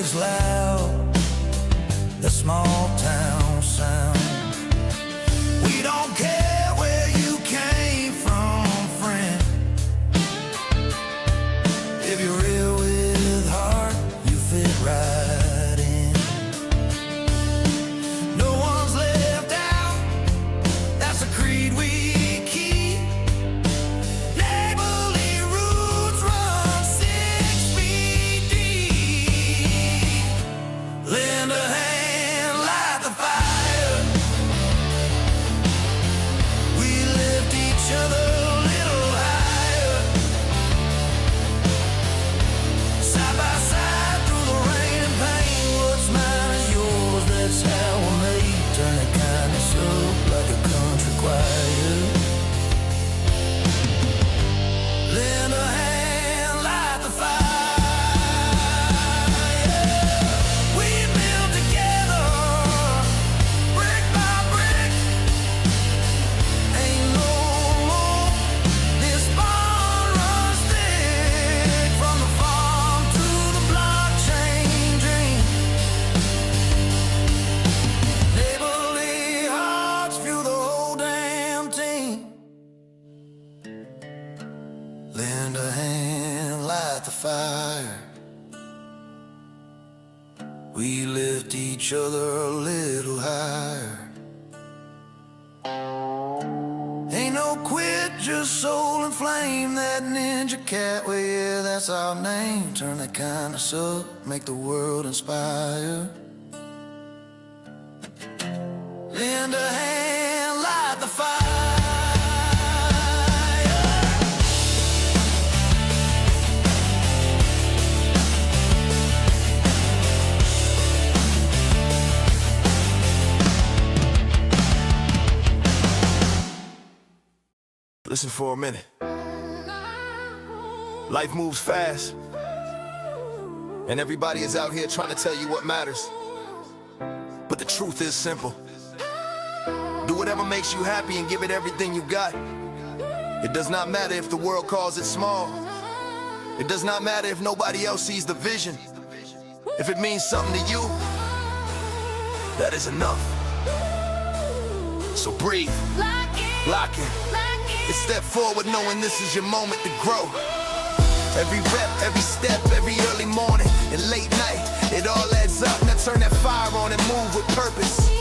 is loud, the small town sound. We don't care where you came from, friend. If you're real with heart, you fit right in. No one's left out, that's a creed we keep. Neighborly roots run 6 feet deep. Lend a hand, light the fire. We lift each other a little higher. Side by side through the rain and pain. What's mine is yours, that's how we're made. Turn the kindness up like a country choir. Lend a hand, light the fire. We build together, brick by brick. Ain't no more, this bond runs thick. From the farm to the blockchain dream. Neighborly hearts fuel the whole damn team. Lend a hand, light the fire. We lift each other a little higher. Ain't no quit, just soul and flame. That ninja cat, well yeah, that's our name. Turn that kindness up, make the world inspire. Lend a hand, light the fire. Listen for a minute. Life moves fast, and everybody is out here trying to tell you what matters. But the truth is simple. Do whatever makes you happy and give it everything you got. It does not matter if the world calls it small. It does not matter if nobody else sees the vision. If it means something to you, that is enough. So breathe, lock in. And step forward knowing this is your moment to grow. Every rep, every step, every early morning and late night, it all adds up. Now turn that fire on and move with purpose.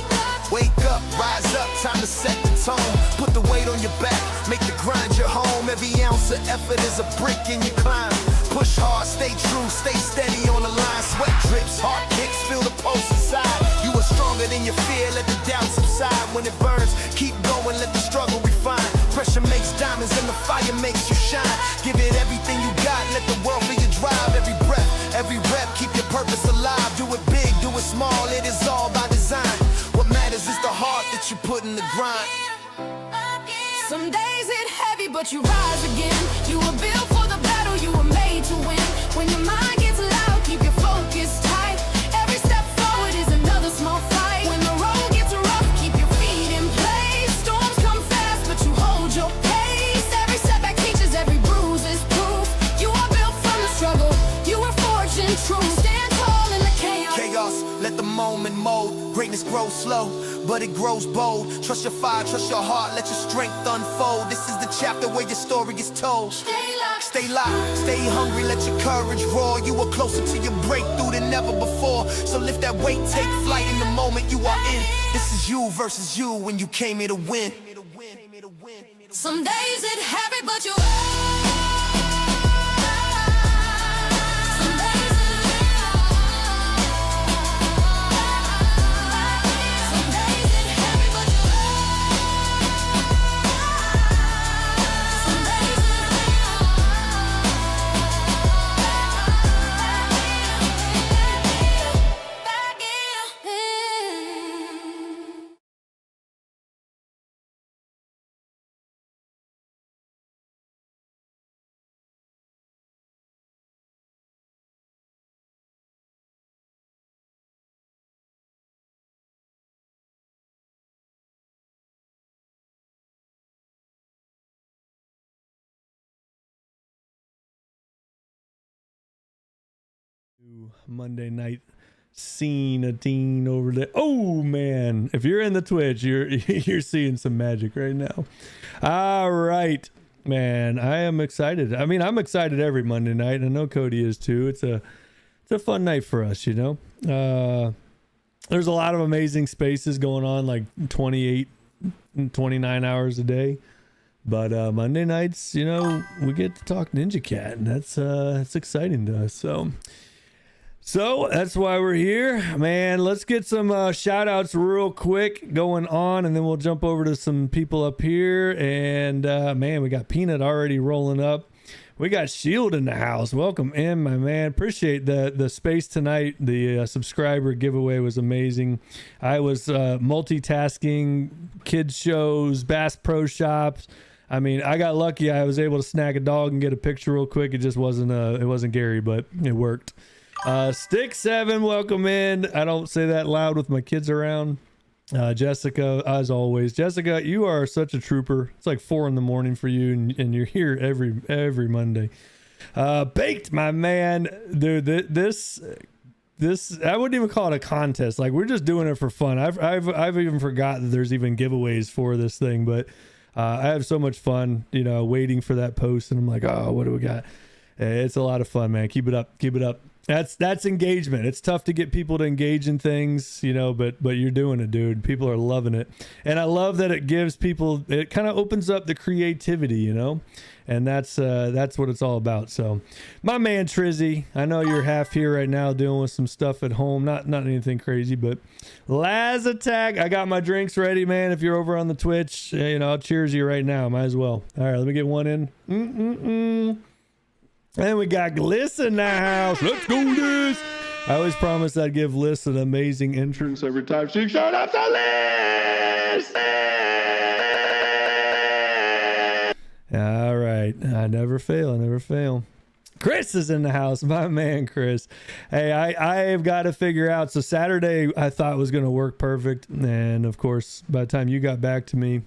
Wake up, rise up, time to set the tone. Put the weight on your back, make the grind your home. Every ounce of effort is a brick in your climb. Push hard, stay true, stay steady on the line. Sweat drips, heart kicks, feel the pulse inside. You are stronger than your fear, let the doubt subside. When it burns, keep going, let the struggle refine. Pressure makes diamonds and the fire makes you shine. Give it everything you got, let the world be your drive. Every breath, every rep, keep your purpose alive. Do it big, do it small, it is all by design. What matters is the heart that you put in the grind. Some days it heavy, but you rise again. You were built for the battle, you were made to win. When your mind gets loud, keep your focus tight. Every step forward is another small fight. When the road gets rough, keep your feet in place. Storms come fast, but you hold your pace. Every setback teaches, every bruise is proof. You are built from the struggle, you were forged in truth. Stand tall in the Chaos, let the moment mold. Greatness grows slow, but it grows bold. Trust your fire, trust your heart, let your strength unfold. This is the chapter where your story is told. Stay locked, stay hungry, let your courage roar. You are closer to your breakthrough than ever before. So lift that weight, take flight in the moment you are in. This is you versus you when you came here to win. Some days it heavy, but you Monday night seen a teen over there. Oh man, if you're in the Twitch, you're seeing some magic right now. All right, man, I am excited. I mean, I'm excited every Monday night. I know Cody is too. It's a fun night for us, you know. There's a lot of amazing spaces going on, like 28, 29 hours a day. But Monday nights, you know, we get to talk Ninja Cat, and that's exciting to us. So that's why we're here, man. Let's get some shout outs real quick going on, and then we'll jump over to some people up here. And man, we got Peanut already rolling up. We got Shield in the house. Welcome in, my man. Appreciate the space tonight. The subscriber giveaway was amazing. I was multitasking, kids shows, Bass Pro Shops. I mean, I got lucky. I was able to snag a dog and get a picture real quick. It just wasn't Gary, but it worked. Stick 7, welcome in. I don't say that loud with my kids around. Jessica, as always. Jessica, you are such a trooper. It's like 4 a.m. for you, and you're here every Monday. Baked, my man. Dude, this I wouldn't even call it a contest. Like, we're just doing it for fun. I've even forgot that there's even giveaways for this thing, but I have so much fun, you know, waiting for that post, and I'm like, oh, what do we got? It's a lot of fun, man. Keep it up. That's engagement. It's tough to get people to engage in things, you know, but you're doing it, dude. People are loving it. And I love that it gives people, it kind of opens up the creativity, you know, and that's what it's all about. So my man Trizzy, I know you're half here right now dealing with some stuff at home, not anything crazy, but Laz Attack, I got my drinks ready, man. If you're over on the Twitch, you know, I'll cheers you right now. Might as well. All right, let me get one in. And we got Gliss in the house. Let's go, Liz. I always promised I'd give Liz an amazing entrance every time she showed up. So Liz! All right. I never fail. Chris is in the house. My man, Chris. Hey, I've got to figure out. So Saturday I thought was going to work perfect. And of course, by the time you got back to me,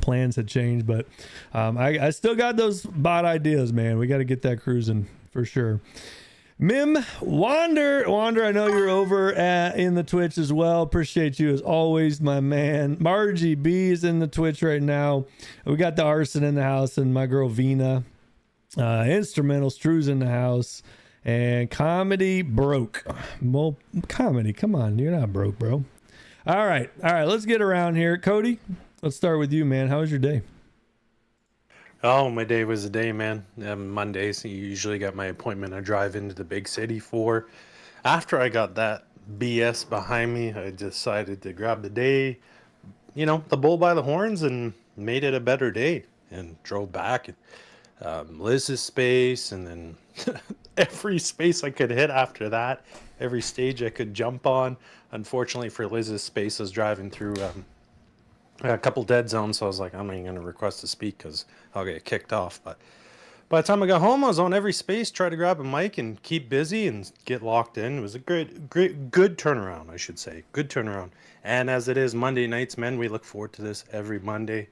plans had changed, but I still got those bot ideas, man. We got to get that cruising for sure. Mim Wander, I know you're over in the Twitch as well. Appreciate you as always, my man. Margie B is in the Twitch right now. We got the Arson in the house, and my girl Vina. Instrumentals, Drew's in the house, and Comedy broke. Well, Comedy, come on, you're not broke, bro. All right, let's get around here. Cody, let's start with you, man. How was your day? Oh, my day was a day, man. Mondays, you usually got my appointment I drive into the big city for. After I got that BS behind me, I decided to grab the day, you know, the bull by the horns, and made it a better day, and drove back. Liz's space, and then every space I could hit after that, every stage I could jump on. Unfortunately for Liz's space, I was driving through a couple dead zones, so I was like, I'm not even going to request to speak because I'll get kicked off. But by the time I got home, I was on every space, try to grab a mic and keep busy and get locked in. It was a good turnaround, I should say. Good turnaround. And as it is Monday nights, men, we look forward to this every Monday,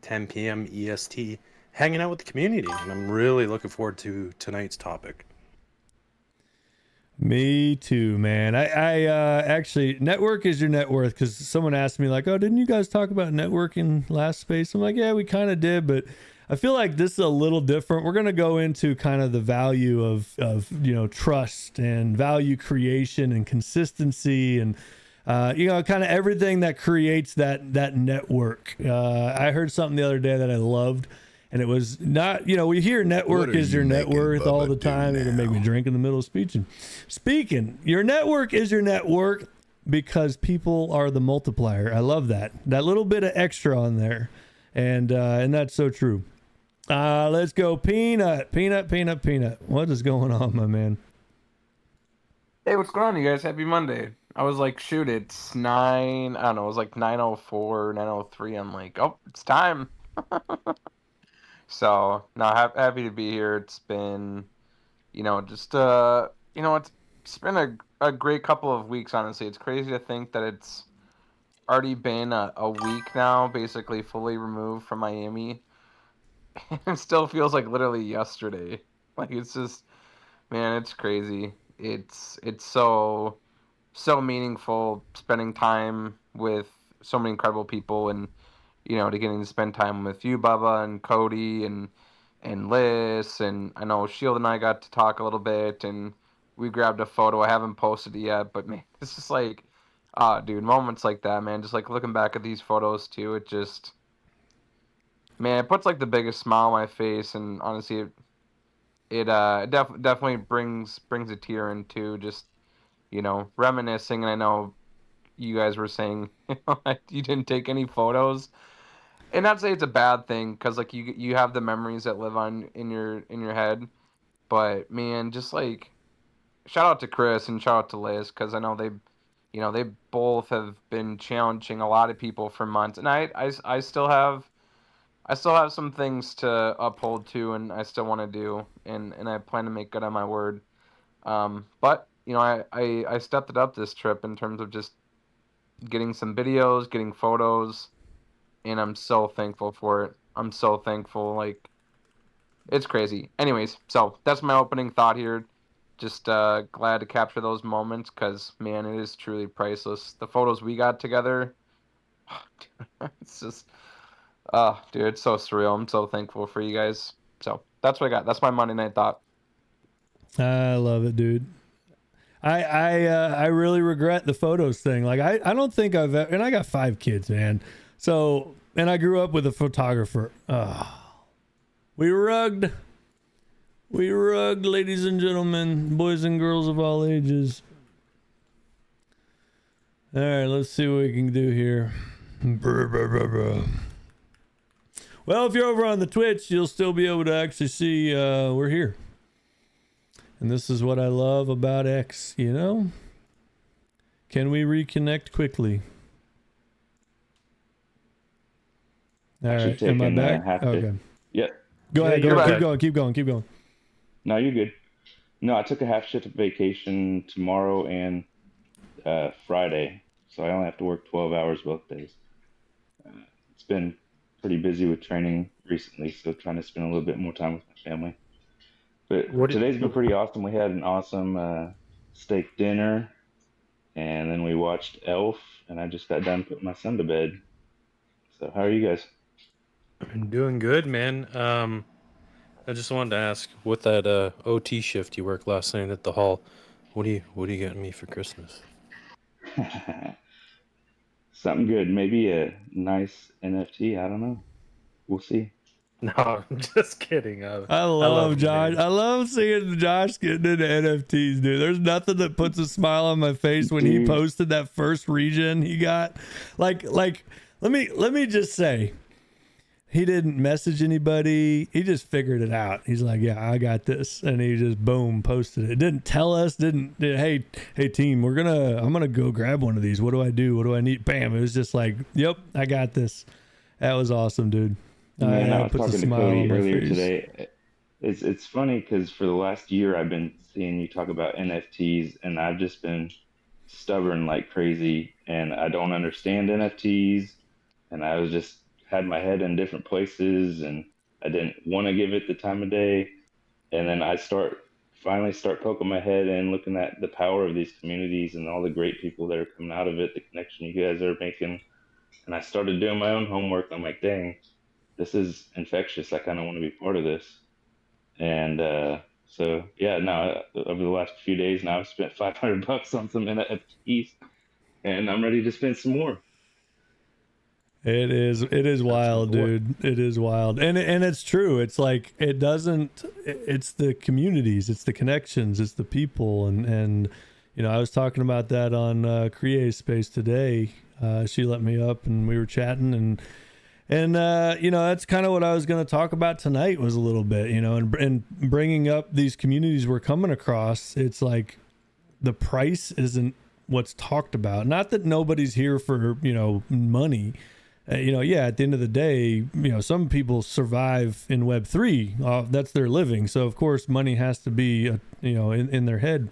10 p.m. EST, hanging out with the community. And I'm really looking forward to tonight's topic. Me too, man. I actually, network is your net worth, because someone asked me like, oh, didn't you guys talk about networking last space? I'm like, yeah, we kind of did, but I feel like this is a little different. We're going to go into kind of the value of, you know, trust and value creation and consistency and, you know, kind of everything that creates that network. I heard something the other day that I loved. And it was not, you know, we hear network is your net worth all the time. It'll make me drink in the middle of speaking. Your network is your network because people are the multiplier. I love that. That little bit of extra on there. And that's so true. Let's go. Peanut. What is going on, my man? Hey, what's going on, you guys? Happy Monday. I was like, shoot, it's 9, I don't know, it was like 9:04, 9:03. I'm like, oh, it's time. So, no, happy to be here. It's been, you know, just, you know, it's been a great couple of weeks, honestly. It's crazy to think that it's already been a week now, basically fully removed from Miami. It still feels like literally yesterday. Like, it's just, man, it's crazy. It's so so meaningful spending time with so many incredible people, and to getting to spend time with you, Bubba, and Cody, and Liz, and I know Shield and I got to talk a little bit, and we grabbed a photo. I haven't posted it yet, but man, it's just like, dude, moments like that, man. Just like looking back at these photos too, it just, man, it puts like the biggest smile on my face, and honestly, it definitely brings a tear into just reminiscing. And I know you guys were saying you didn't take any photos, and not say it's a bad thing, because like you have the memories that live on in your head. But man, just like shout out to Chris and shout out to Liz, because I know they both have been challenging a lot of people for months, and I still have some things to uphold to, and I still want to do, and I plan to make good on my word. But I stepped it up this trip in terms of just getting some videos, getting photos, and I'm so thankful for it. I'm so thankful. Like, it's crazy. Anyways, so that's my opening thought here. Just glad to capture those moments, because man, it is truly priceless. The photos we got together, it's just, dude, it's so surreal. I'm so thankful for you guys. So that's what I got. That's my Monday night thought. I love it, dude. I really regret the photos thing. Like I don't think and I got 5 kids, man. So, and I grew up with a photographer. We rugged, ladies and gentlemen, boys and girls of all ages. All right, let's see what we can do here. Well, if you're over on the Twitch, you'll still be able to actually see we're here. And this is what I love about X, Can we reconnect quickly? All right, am I back? Okay. Yeah. Go ahead. Keep going. No, you're good. No, I took a half shift vacation tomorrow and Friday, so I only have to work 12 hours both days. It's been pretty busy with training recently, so trying to spend a little bit more time with my family. But today's been pretty awesome. We had an awesome steak dinner, and then we watched Elf, and I just got done putting my son to bed. So how are you guys? I'm doing good, man. I just wanted to ask, with that OT shift you worked last night at the hall, what are you getting me for Christmas? Something good. Maybe a nice NFT. I don't know. We'll see. No, I'm just kidding. I love Josh. I love seeing Josh getting into NFTs, dude. There's nothing that puts a smile on my face when he posted that first regen he got. Like, let me just say, he didn't message anybody. He just figured it out. He's like, yeah, I got this. And he just, boom, posted it. Didn't tell us, hey team, I'm going to go grab one of these. What do I do? What do I need? Bam. It was just like, yep, I got this. That was awesome, dude. Man, I was talking to Cody earlier today. It's funny because for the last year I've been seeing you talk about NFTs, and I've just been stubborn like crazy, and I don't understand NFTs, and I was just had my head in different places, and I didn't want to give it the time of day. And then I finally start poking my head and looking at the power of these communities and all the great people that are coming out of it, the connection you guys are making. And I started doing my own homework. I'm like, dang, this is infectious. I kind of want to be part of this. And so, yeah, now over the last few days now, I've spent $500 on some NFTs, and I'm ready to spend some more. It is wild, dude. It is wild. And it's true. It's like, it's the communities, it's the connections, it's the people. And I was talking about that on Create Space today. She let me up and we were chatting, and that's kind of what I was going to talk about tonight, was a little bit, and bringing up these communities we're coming across. It's like the price isn't what's talked about. Not that nobody's here for, money. At the end of the day, some people survive in web3. That's their living. So of course money has to be, in their head,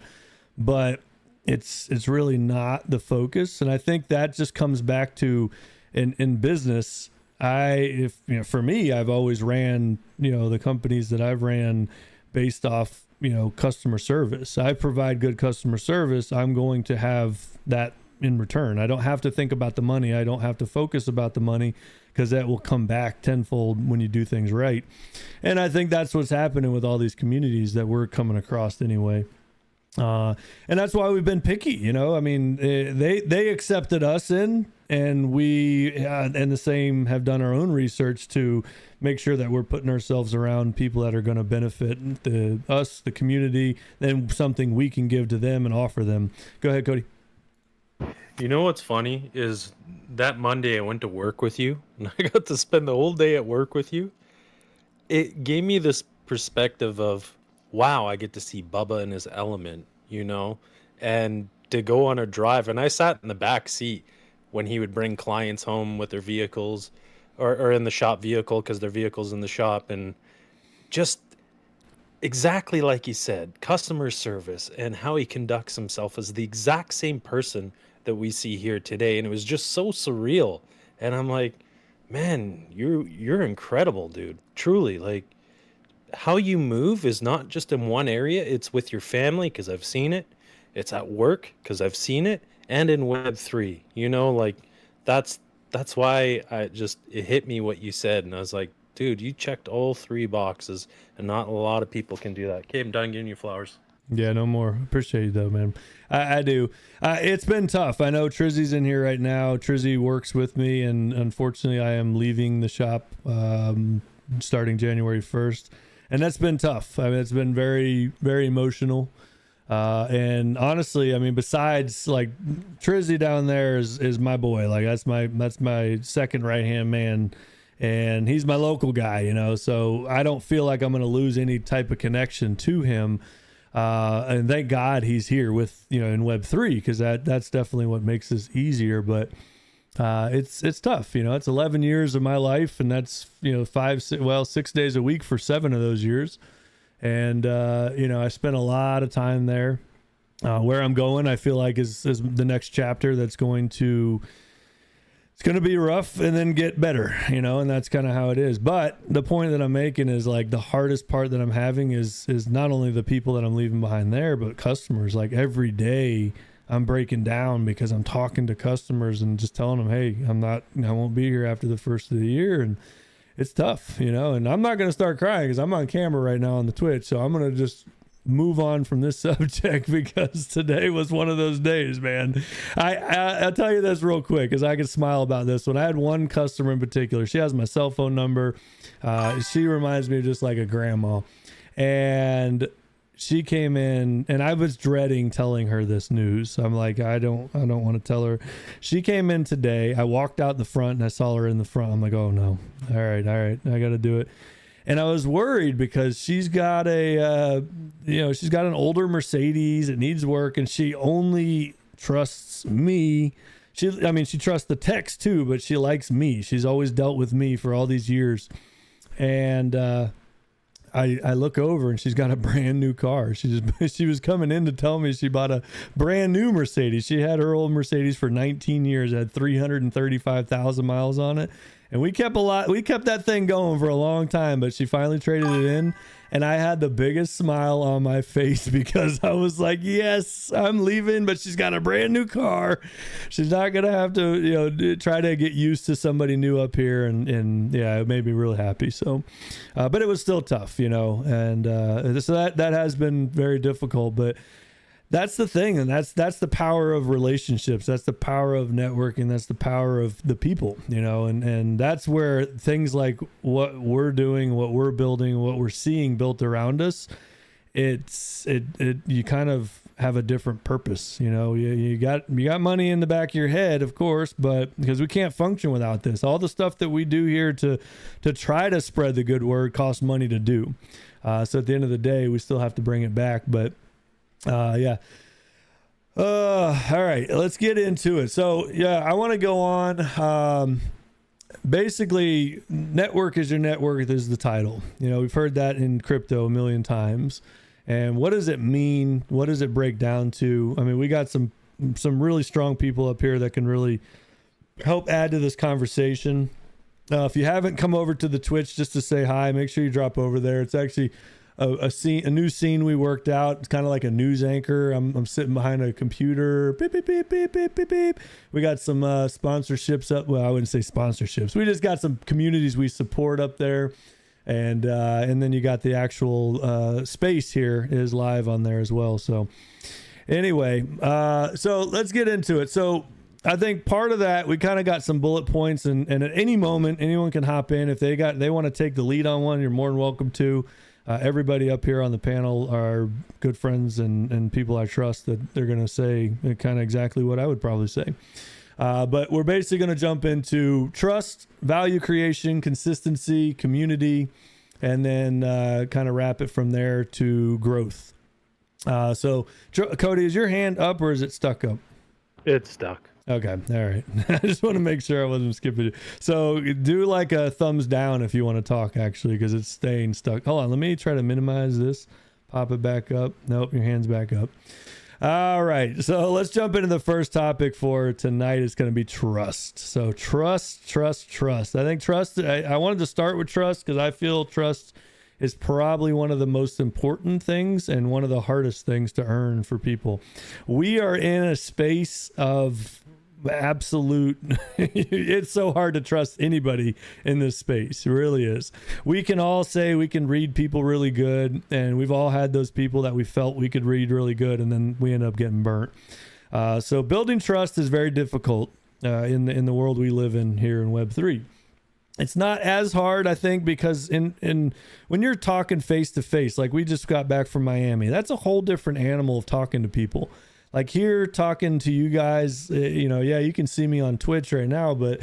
but it's really not the focus. And I think that just comes back to in business. For me, I've always ran, the companies that I've ran based off customer service. I provide good customer service. I'm going to have that in return. I don't have to think about the money. I don't have to focus about the money, because that will come back tenfold when you do things right. And I think that's what's happening with all these communities that we're coming across anyway. And that's why we've been picky, I mean, they accepted us in, and we, and the same have done our own research to make sure that we're putting ourselves around people that are going to benefit us, the community, then something we can give to them and offer them. Go ahead, Cody. You know what's funny is that Monday I went to work with you, and I got to spend the whole day at work with you. It gave me this perspective of, wow, I get to see Bubba in his element, and to go on a drive. And I sat in the back seat when he would bring clients home with their vehicles, or in the shop vehicle, because their vehicle's in the shop, and just exactly like he said, customer service and how he conducts himself is the exact same person that we see here today. And it was just so surreal. And I'm like, man, you're incredible, dude. Truly, like, how you move is not just in one area. It's with your family, because I've seen it. It's at work, because I've seen it. And in web3, like, that's why it hit me what you said. And I was like, dude, you checked all 3 boxes, and not a lot of people can do that. Okay, I'm done giving you flowers. Yeah, no more. Appreciate you though, man. I do. It's been tough. I know Trizzy's in here right now. Trizzy works with me, and unfortunately I am leaving the shop starting January 1st. And that's been tough. I mean, it's been very, very emotional. And honestly, I mean, besides like Trizzy down there is my boy. Like that's my second right-hand man. And he's my local guy, so I don't feel like I'm going to lose any type of connection to him. And thank God he's here with, in Web3, because that's definitely what makes this easier. But it's tough. It's 11 years of my life, and that's, 6 days a week for 7 of those years. And, I spent a lot of time there. Where I'm going, I feel like is the next chapter that's it's going to be rough and then get better, and that's kind of how it is. But the point that I'm making is, like, the hardest part that I'm having is not only the people that I'm leaving behind there, but customers. Like, every day I'm breaking down because I'm talking to customers and just telling them, hey, I won't be here after the first of the year. And it's tough, and I'm not going to start crying because I'm on camera right now on the Twitch. So I'm going to just move on from this subject, because today was one of those days, man. I'll tell you this real quick, because I can smile about this one. I had one customer in particular. She has my cell phone number. She reminds me of just like a grandma. And she came in, and I was dreading telling her this news. So I'm like, I don't want to tell her. She came in today. I walked out the front and I saw her in the front. I'm like, oh no. All right. I got to do it. And I was worried because she's got she's got an older Mercedes. It needs work, and she only trusts me. She trusts the techs too, but she likes me. She's always dealt with me for all these years. And I look over, and she's got a brand new car. She was coming in to tell me she bought a brand new Mercedes. She had her old Mercedes for 19 years, had 335,000 miles on it. And we kept that thing going for a long time, but she finally traded it in. And I had the biggest smile on my face, because I was like, yes, I'm leaving, but she's got a brand new car. She's not going to have to, try to get used to somebody new up here. And yeah, it made me really happy. So, but it was still tough, and so that has been very difficult, but that's the thing. And that's the power of relationships. That's the power of networking. That's the power of the people, and that's where things like what we're doing, what we're building, what we're seeing built around us, you kind of have a different purpose. You got money in the back of your head, of course, but because we can't function without this. All the stuff that we do here to try to spread the good word costs money to do. So at the end of the day, we still have to bring it back, but yeah. All right, let's get into it. So yeah, I want to go on. Basically, network is your net worth is the title. We've heard that in crypto a million times. And what does it mean? What does it break down to? I mean, we got some really strong people up here that can really help add to this conversation. If you haven't come over to the Twitch just to say hi, make sure you drop over there. It's actually a new scene we worked out. It's kind of like a news anchor. I'm sitting behind a computer. Beep, beep, beep, beep, beep, beep, beep. We got some sponsorships up. Well, I wouldn't say sponsorships. We just got some communities we support up there. And then you got the actual space here is live on there as well. So anyway, so let's get into it. So I think part of that, we kind of got some bullet points, and at any moment, anyone can hop in. If they want to take the lead on one, you're more than welcome to. Everybody up here on the panel are good friends and people I trust that they're going to say kind of exactly what I would probably say. But we're basically going to jump into trust, value creation, consistency, community, and then kind of wrap it from there to growth. So Cody, is your hand up or is it stuck up? It's stuck. Okay. All right. I just want to make sure I wasn't skipping it. So do like a thumbs down if you want to talk, actually, because it's staying stuck. Hold on. Let me try to minimize this. Pop it back up. Nope. Your hand's back up. All right. So let's jump into the first topic for tonight. It's going to be trust. So trust. I think trust, I wanted to start with trust because I feel trust is probably one of the most important things and one of the hardest things to earn for people. We are in a space of absolute it's so hard to trust anybody in this space. It really is. We can all say we can read people really good, and we've all had those people that we felt we could read really good, and then we end up getting burnt. So building trust is very difficult in the world we live in here in web3. It's not as hard, I think, because in when you're talking face to face, like we just got back from Miami, that's a whole different animal of talking to people. Like here, talking to you guys, yeah, you can see me on Twitch right now, but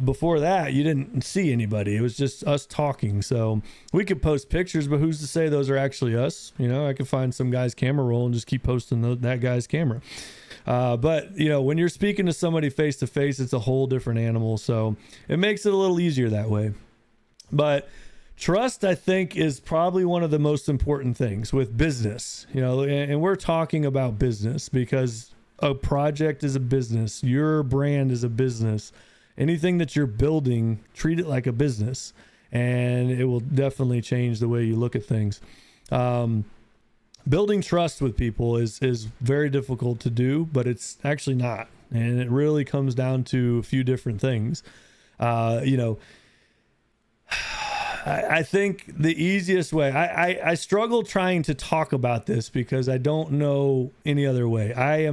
before that, you didn't see anybody. It was just us talking. So we could post pictures, but who's to say those are actually us? I could find some guy's camera roll and just keep posting that guy's camera. But when you're speaking to somebody face to face, it's a whole different animal. So it makes it a little easier that way. But trust, I think, is probably one of the most important things with business, and we're talking about business because a project is a business. Your brand is a business. Anything that you're building, treat it like a business, and it will definitely change the way you look at things. Building trust with people is very difficult to do, but it's actually not. And it really comes down to a few different things. I think the easiest way, I struggle trying to talk about this because I don't know any other way. I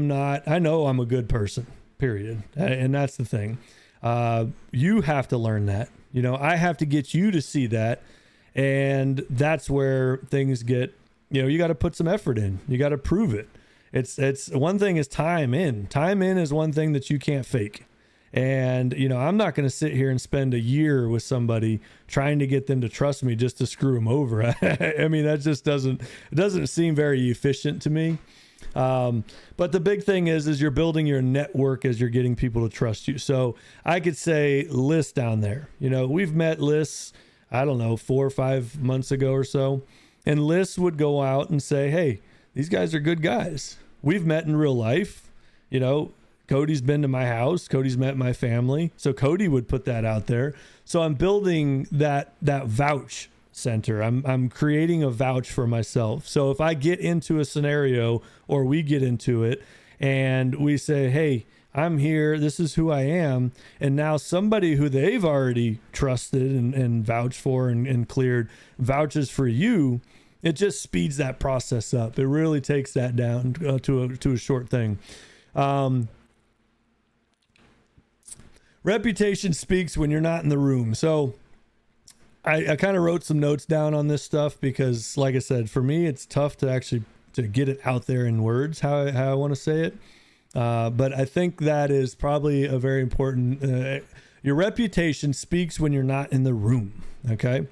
know I'm a good person, period. And that's the thing. You have to learn that. I have to get you to see that. And that's where things get, you got to put some effort in. You got to prove it. It's one thing is time in. Time in is one thing that you can't fake. And, I'm not going to sit here and spend a year with somebody trying to get them to trust me just to screw them over. I mean, that just doesn't seem very efficient to me. But the big thing is you're building your network as you're getting people to trust you. So I could say Liz down there, we've met Liz, I don't know, 4 or 5 months ago or so. And Liz would go out and say, hey, these guys are good guys. We've met in real life, Cody's been to my house. Cody's met my family. So Cody would put that out there. So I'm building that vouch center. I'm creating a vouch for myself. So if I get into a scenario or we get into it and we say, hey, I'm here, this is who I am. And now somebody who they've already trusted and vouched for and cleared vouches for you, it just speeds that process up. It really takes that down to a short thing. Reputation speaks when you're not in the room. So I kind of wrote some notes down on this stuff because, like I said, for me, it's tough to get it out there in words, how I want to say it. But I think that is probably a very important, your reputation speaks when you're not in the room. Okay.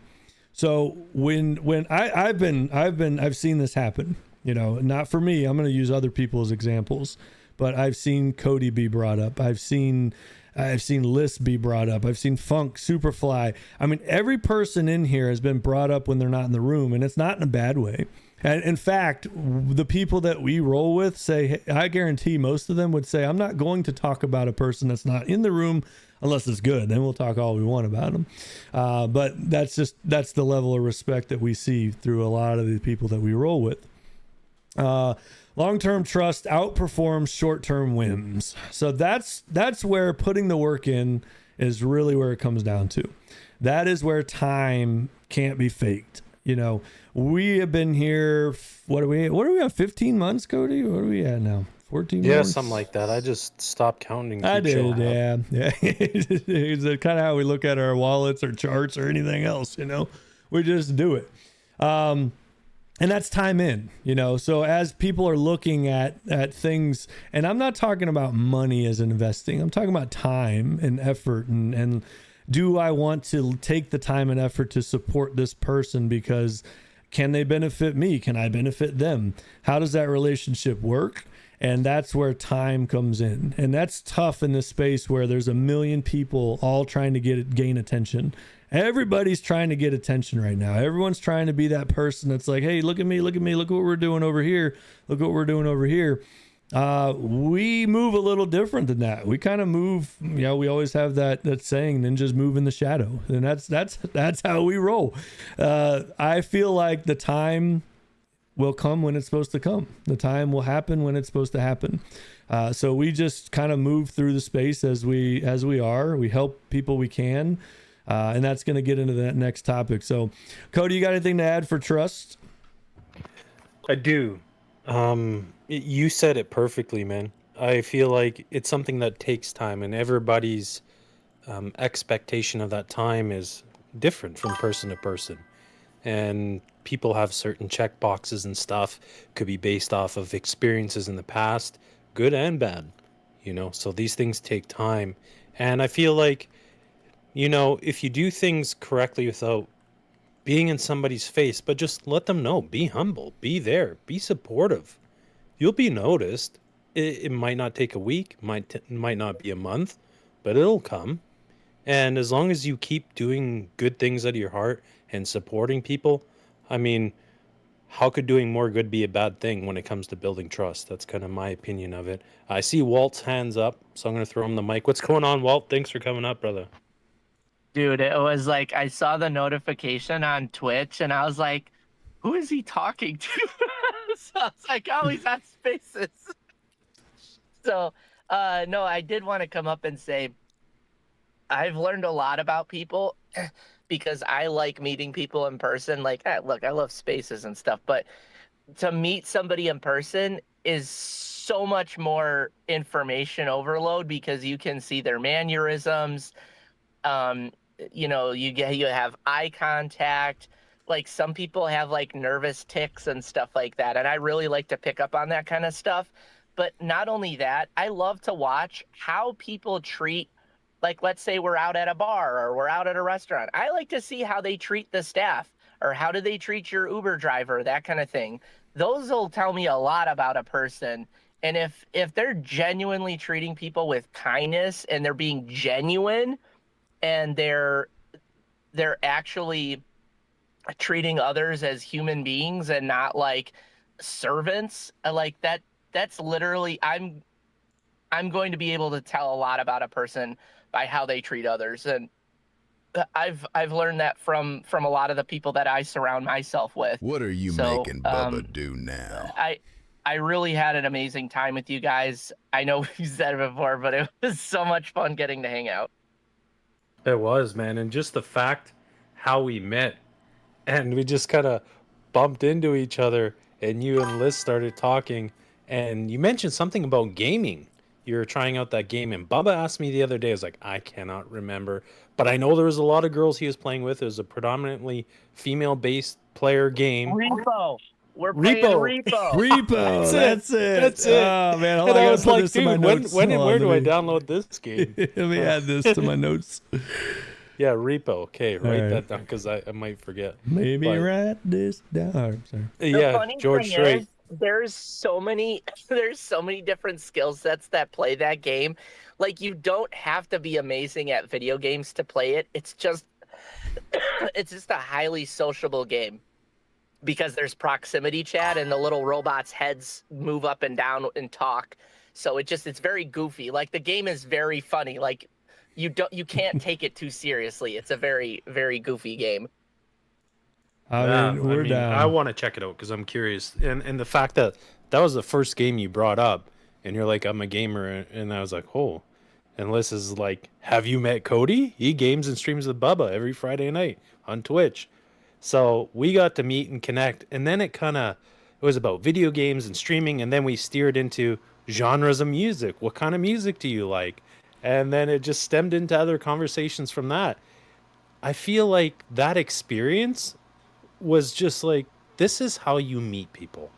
So when I've seen this happen, not for me, I'm going to use other people's examples, but I've seen Cody be brought up. I've seen I've seen Lisp be brought up. I've seen Funk, Superfly. I mean, every person in here has been brought up when they're not in the room, and it's not in a bad way. And in fact, the people that we roll with say, I guarantee most of them would say, I'm not going to talk about a person that's not in the room unless it's good. Then we'll talk all we want about them. But that's the level of respect that we see through a lot of the people that we roll with. Long-term trust outperforms short-term whims. So that's where putting the work in is really where it comes down to. That is where time can't be faked. You know, we have been here. What are we at? 15 months, Cody? What are we at now? 14 months? Yeah, something like that. I just stopped counting. I did, yeah. It's kind of how we look at our wallets or charts or anything else, you know. We just do it. And that's time in, you know. So as people are looking at things, and I'm not talking about money as investing. I'm talking about time and effort and do I want to take the time and effort to support this person because can they benefit me? Can I benefit them? How does that relationship work? And that's where time comes in. And that's tough in this space where there's a million people all trying to gain attention. Everybody's trying to get attention right now. Everyone's trying to be that person that's like, hey, look at me, look what we're doing over here. Look what we're doing over here. We move a little different than that. We kind of move, you know, we always have that saying, ninjas move in the shadow. And that's how we roll. I feel like the time will come when it's supposed to come. The time will happen when it's supposed to happen. So we just kind of move through the space as we are. We help people we can. And that's going to get into that next topic. So Cody, you got anything to add for trust? I do. You said it perfectly, man. I feel like it's something that takes time, and everybody's expectation of that time is different from person to person. And people have certain check boxes and stuff, could be based off of experiences in the past, good and bad, you know. So these things take time. And I feel like, you know, if you do things correctly without being in somebody's face, but just let them know, be humble, be there, be supportive. You'll be noticed. It might not take a week, might not be a month, but it'll come. And as long as you keep doing good things out of your heart and supporting people, I mean, how could doing more good be a bad thing when it comes to building trust? That's kind of my opinion of it. I see Walt's hands up, so I'm going to throw him the mic. What's going on, Walt? Thanks for coming up, brother. Dude, it was like I saw the notification on Twitch and I was like, who is he talking to? So I was like, oh, he's on Spaces. So, no, I did want to come up and say I've learned a lot about people because I like meeting people in person. Like, look, I love Spaces and stuff, but to meet somebody in person is so much more information overload because you can see their mannerisms. You know, you have eye contact. Like some people have like nervous tics and stuff like that. And I really like to pick up on that kind of stuff. But not only that, I love to watch how people treat, like, let's say we're out at a bar or we're out at a restaurant. I like to see how they treat the staff or how do they treat your Uber driver, that kind of thing. Those will tell me a lot about a person. And if they're genuinely treating people with kindness and they're being genuine, and they're actually treating others as human beings and not like servants, like that's literally I'm going to be able to tell a lot about a person by how they treat others. And I've learned that from a lot of the people that I surround myself with. What are you making Bubba do now? I really had an amazing time with you guys. I know we said it before, but it was so much fun getting to hang out. It was, man. And just the fact how we met and we just kind of bumped into each other and you and Liz started talking and you mentioned something about gaming. You were trying out that game and Bubba asked me the other day, I was like, I cannot remember, but I know there was a lot of girls he was playing with. It was a predominantly female-based player game. Repo. We're playing Repo. That's it. Oh, man. And I was like, dude, when and where do I download this game? Let me add this to my notes. Yeah, Repo. Okay, write that down because I might forget. Maybe write this down. Oh, sorry. Yeah, George Strait. there's so many there's so many different skill sets that play that game. Like, you don't have to be amazing at video games to play it. It's just a highly sociable game because there's proximity chat and the little robots' heads move up and down and talk. So it's very goofy. Like, the game is very funny. Like, you can't take it too seriously. It's a very, very goofy game. We're down. I want to check it out because I'm curious. And the fact that was the first game you brought up, and you're like, I'm a gamer, and I was like, oh. And Liz is like, have you met Cody? He games and streams with Bubba every Friday night on Twitch. So we got to meet and connect, and then it was about video games and streaming, and then we steered into genres of music. What kind of music do you like? And then it just stemmed into other conversations from that. I feel like that experience was just like, this is how you meet people.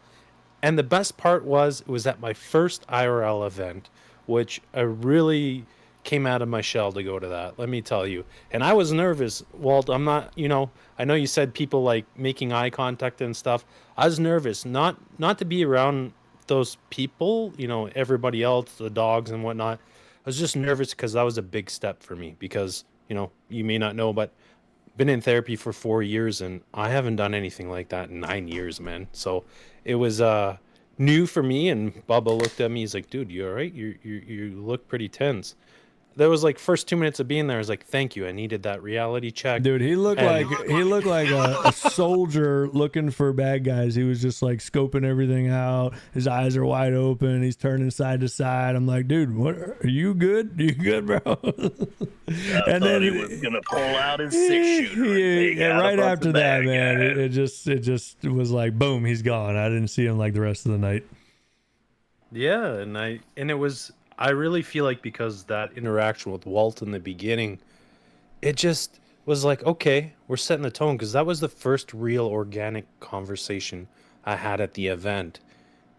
And the best part was, it was at my first IRL event, which I really came out of my shell to go to that, let me tell you. And I was nervous, Walt. I'm not, I know you said people like making eye contact and stuff. I was nervous, not to be around those people, everybody else, the dogs and whatnot. I was just nervous because that was a big step for me because, you may not know, but been in therapy for 4 years and I haven't done anything like that in 9 years, man. So it was new for me, and Bubba looked at me, he's like, dude, you all right? You look pretty tense. That was like first 2 minutes of being there, I was like, thank you, I needed that reality check. Dude, he looked like a soldier looking for bad guys. He was just like scoping everything out. His eyes are wide open. He's turning side to side. I'm like, dude, what? Are you good? You good, bro? And then he was gonna pull out his 6-shooter. Yeah, right after that, man, it just was like, boom, he's gone. I didn't see him like the rest of the night. Yeah, and it was. I really feel like because that interaction with Walt in the beginning, it just was like, okay, we're setting the tone, because that was the first real organic conversation I had at the event.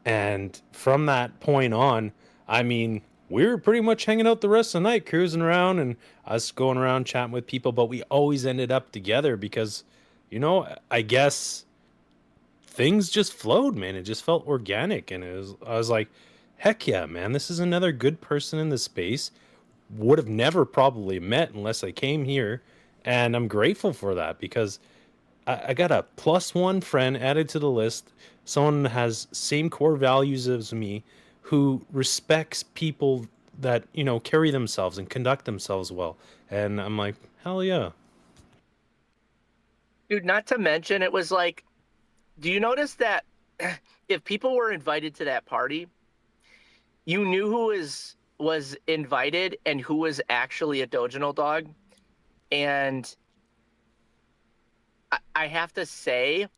And from that point on, we were pretty much hanging out the rest of the night, cruising around and us going around chatting with people, but we always ended up together because, I guess things just flowed, man. It just felt organic, and I was like, heck yeah, man, this is another good person in the space. Would have never probably met unless I came here. And I'm grateful for that because I got a +1 friend added to the list. Someone that has same core values as me, who respects people that, carry themselves and conduct themselves well. And I'm like, hell yeah. Dude, not to mention, it was like, do you notice that if people were invited to that party, you knew who was invited and who was actually a Doginal dog? And I have to say,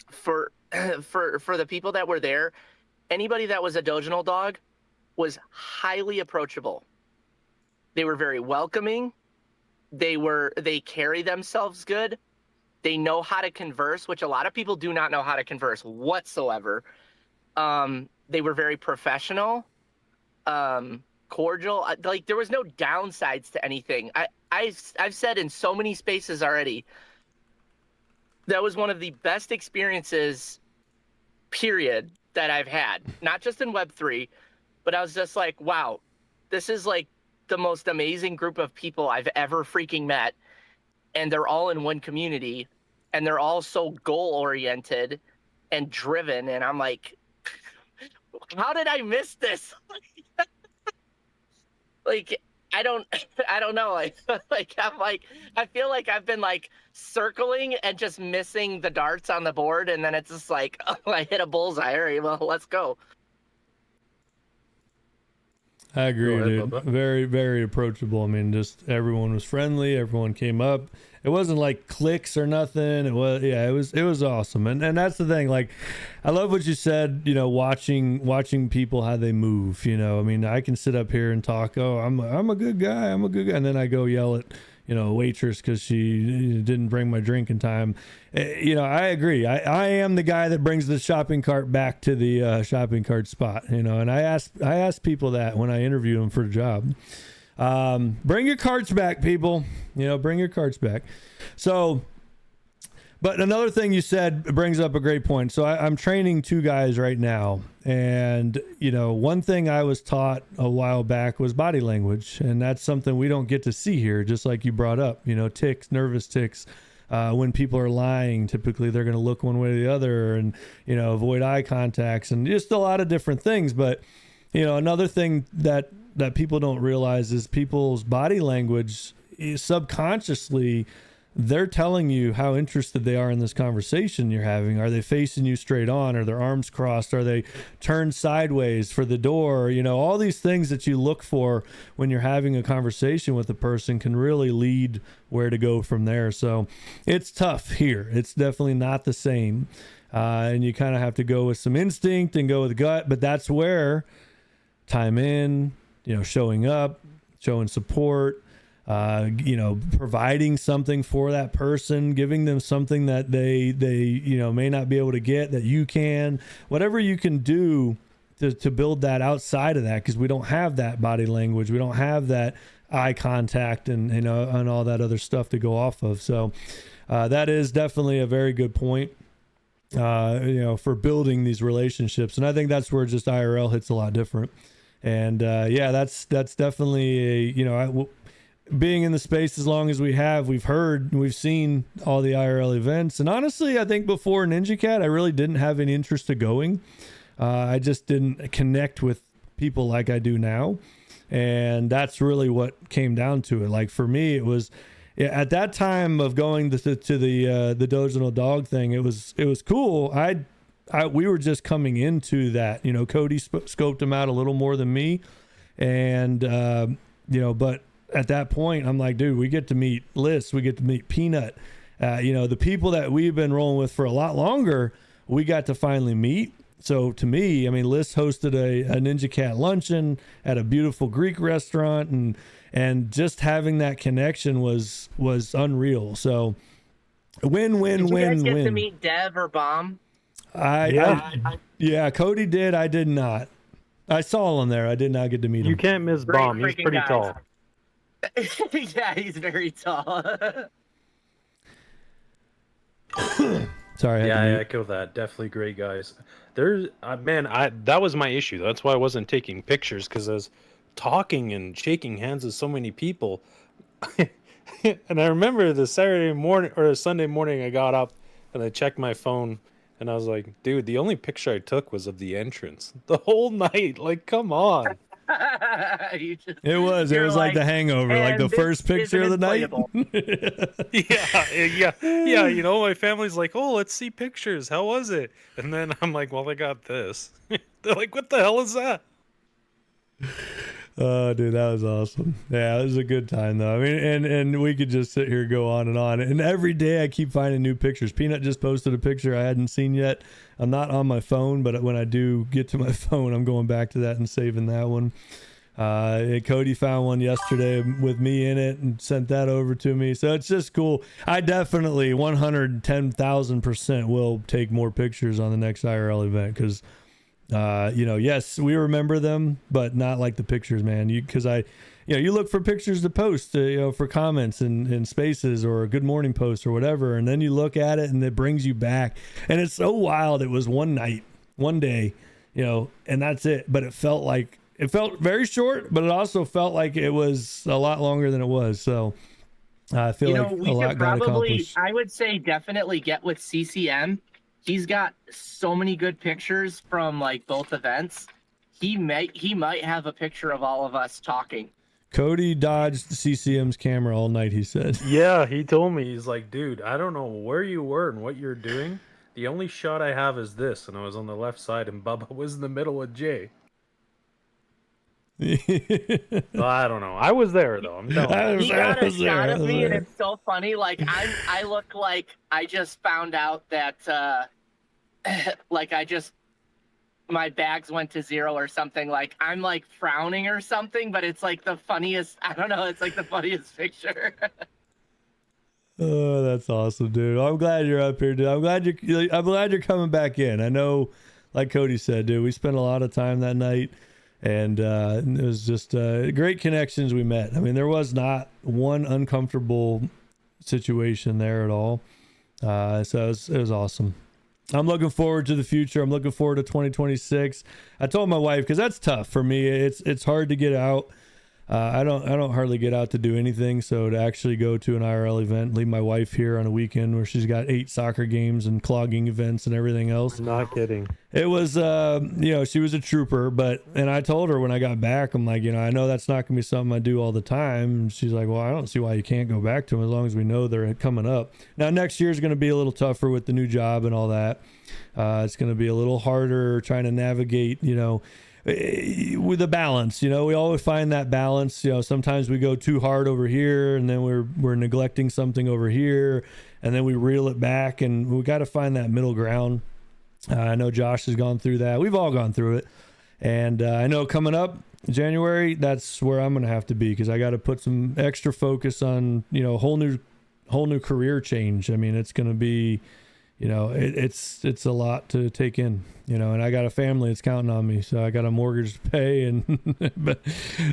for the people that were there, anybody that was a Doginal dog was highly approachable. They were very welcoming. They carry themselves good. They know how to converse, which a lot of people do not know how to converse whatsoever. They were very professional, cordial. Like, there was no downsides to anything. I've said in so many spaces already, that was one of the best experiences, period, that I've had. Not just in Web3, but I was just like, wow, this is like the most amazing group of people I've ever freaking met. And they're all in one community, and they're all so goal-oriented and driven. And I'm like, how did I miss this? Like, I don't know. I feel like I've been like circling and just missing the darts on the board, and then it's just like, oh, I hit a bullseye. All right, well, let's go. I agree, dude. Bubba. Very, very approachable. Just everyone was friendly. Everyone came up. It wasn't like cliques or nothing. It was awesome. And that's the thing. Like, I love what you said, watching people, how they move, I can sit up here and talk, oh, I'm a good guy. And then I go yell at, a waitress because she didn't bring my drink in time. I agree. I am the guy that brings the shopping cart back to the shopping cart spot, and I ask people that when I interview them for a job. Bring your carts back, people. Bring your carts back. So, But another thing you said brings up a great point. So I'm training 2 guys right now. And, one thing I was taught a while back was body language. And that's something we don't get to see here, just like you brought up, ticks, nervous ticks. When people are lying, typically they're going to look one way or the other and, avoid eye contacts and just a lot of different things. But, another thing that people don't realize is people's body language is subconsciously, they're telling you how interested they are in this conversation you're having. Are they facing you straight on? Are their arms crossed? Are they turned sideways for the door? All these things that you look for when you're having a conversation with a person can really lead where to go from there. So it's tough here. It's definitely not the same. And you kind of have to go with some instinct and go with gut, but that's where time in, showing up, showing support, providing something for that person, giving them something that they may not be able to get that you can, whatever you can do to build that outside of that, because we don't have that body language, we don't have that eye contact and all that other stuff to go off of. So that is definitely a very good point, for building these relationships. And I think that's where just IRL hits a lot different. And that's definitely being in the space as long as we have, we've heard, we've seen all the IRL events. And honestly, I think before Ninja Cat, I really didn't have any interest of going. I just didn't connect with people like I do now. And that's really what came down to it. Like for me, it was at that time of going to the Dojo Dog thing. It was cool. We were just coming into that, Cody scoped him out a little more than me. And, but at that point, I'm like, dude, we get to meet Liz, we get to meet Peanut, the people that we've been rolling with for a lot longer, we got to finally meet. So to me, Liz hosted a Ninja Cat luncheon at a beautiful Greek restaurant, and just having that connection was unreal. So win. Did you guys get to meet Dev or Bomb? Yeah, Cody did. I did not. I saw him there. I did not get to meet him. You can't miss Bomb. He's pretty tall. Yeah, he's very tall. Sorry. I echo that. Definitely great guys. There's that was my issue. That's why I wasn't taking pictures, because I was talking and shaking hands with so many people. And I remember the Saturday morning or Sunday morning, I got up and I checked my phone, and I was like, dude, the only picture I took was of the entrance the whole night. Like, come on. It was like The Hangover, like the first picture of the night. yeah. My family's like, oh, let's see pictures. How was it? And then I'm like, well, I got this. They're like, what the hell is that? Oh, dude, that was awesome. Yeah, it was a good time though. And we could just sit here, go on. And every day I keep finding new pictures. Peanut just posted a picture I hadn't seen yet. I'm not on my phone, but when I do get to my phone, I'm going back to that and saving that one. Cody found one yesterday with me in it and sent that over to me. So it's just cool. I definitely 110,000% will take more pictures on the next IRL event, because yes, we remember them, but not like the pictures, man. Because you look for pictures to post, for comments and spaces or a good morning post or whatever, and then you look at it and it brings you back. And it's so wild. It was one night, one day, and that's it. But it felt very short, but it also felt like it was a lot longer than it was. So I feel like we a lot got accomplished. I would say definitely get with CCM. He's got so many good pictures from like both events. He might have a picture of all of us talking. Cody dodged CCM's camera all night, he said. Yeah, he told me, he's like, dude, I don't know where you were and what you're doing. The only shot I have is this. And I was on the left side and Bubba was in the middle with Jay. Well, I don't know. I was there though. I'm telling you. He got a shot of me, and it's so funny. Like I look like I just found out that my bags went to zero or something. Like I'm like frowning or something, but it's like the funniest. I don't know. It's like the funniest picture. Oh, that's awesome, dude. I'm glad you're up here, dude. I'm glad you're coming back in. I know, like Cody said, dude, we spent a lot of time that night. And it was just great connections we met. There was not one uncomfortable situation there at all. So it was awesome. I'm looking forward to the future. I'm looking forward to 2026. I told my wife, because that's tough for me. It's hard to get out. I don't hardly get out to do anything. So to actually go to an IRL event, leave my wife here on a weekend where she's got 8 soccer games and clogging events and everything else. Not kidding. It was, she was a trooper, and I told her when I got back, I'm like, I know that's not gonna be something I do all the time. And she's like, well, I don't see why you can't go back to them as long as we know they're coming up. Now next year is going to be a little tougher with the new job and all that. It's going to be a little harder trying to navigate, with the balance. We always find that balance. Sometimes we go too hard over here and then we're neglecting something over here, and then we reel it back, and we got to find that middle ground. I know Josh has gone through that. We've all gone through it. And I know coming up January, that's where I'm going to have to be, because I got to put some extra focus on, whole new career change. I mean, it's going to be, it's a lot to take in, and I got a family that's counting on me. So I got a mortgage to pay, and but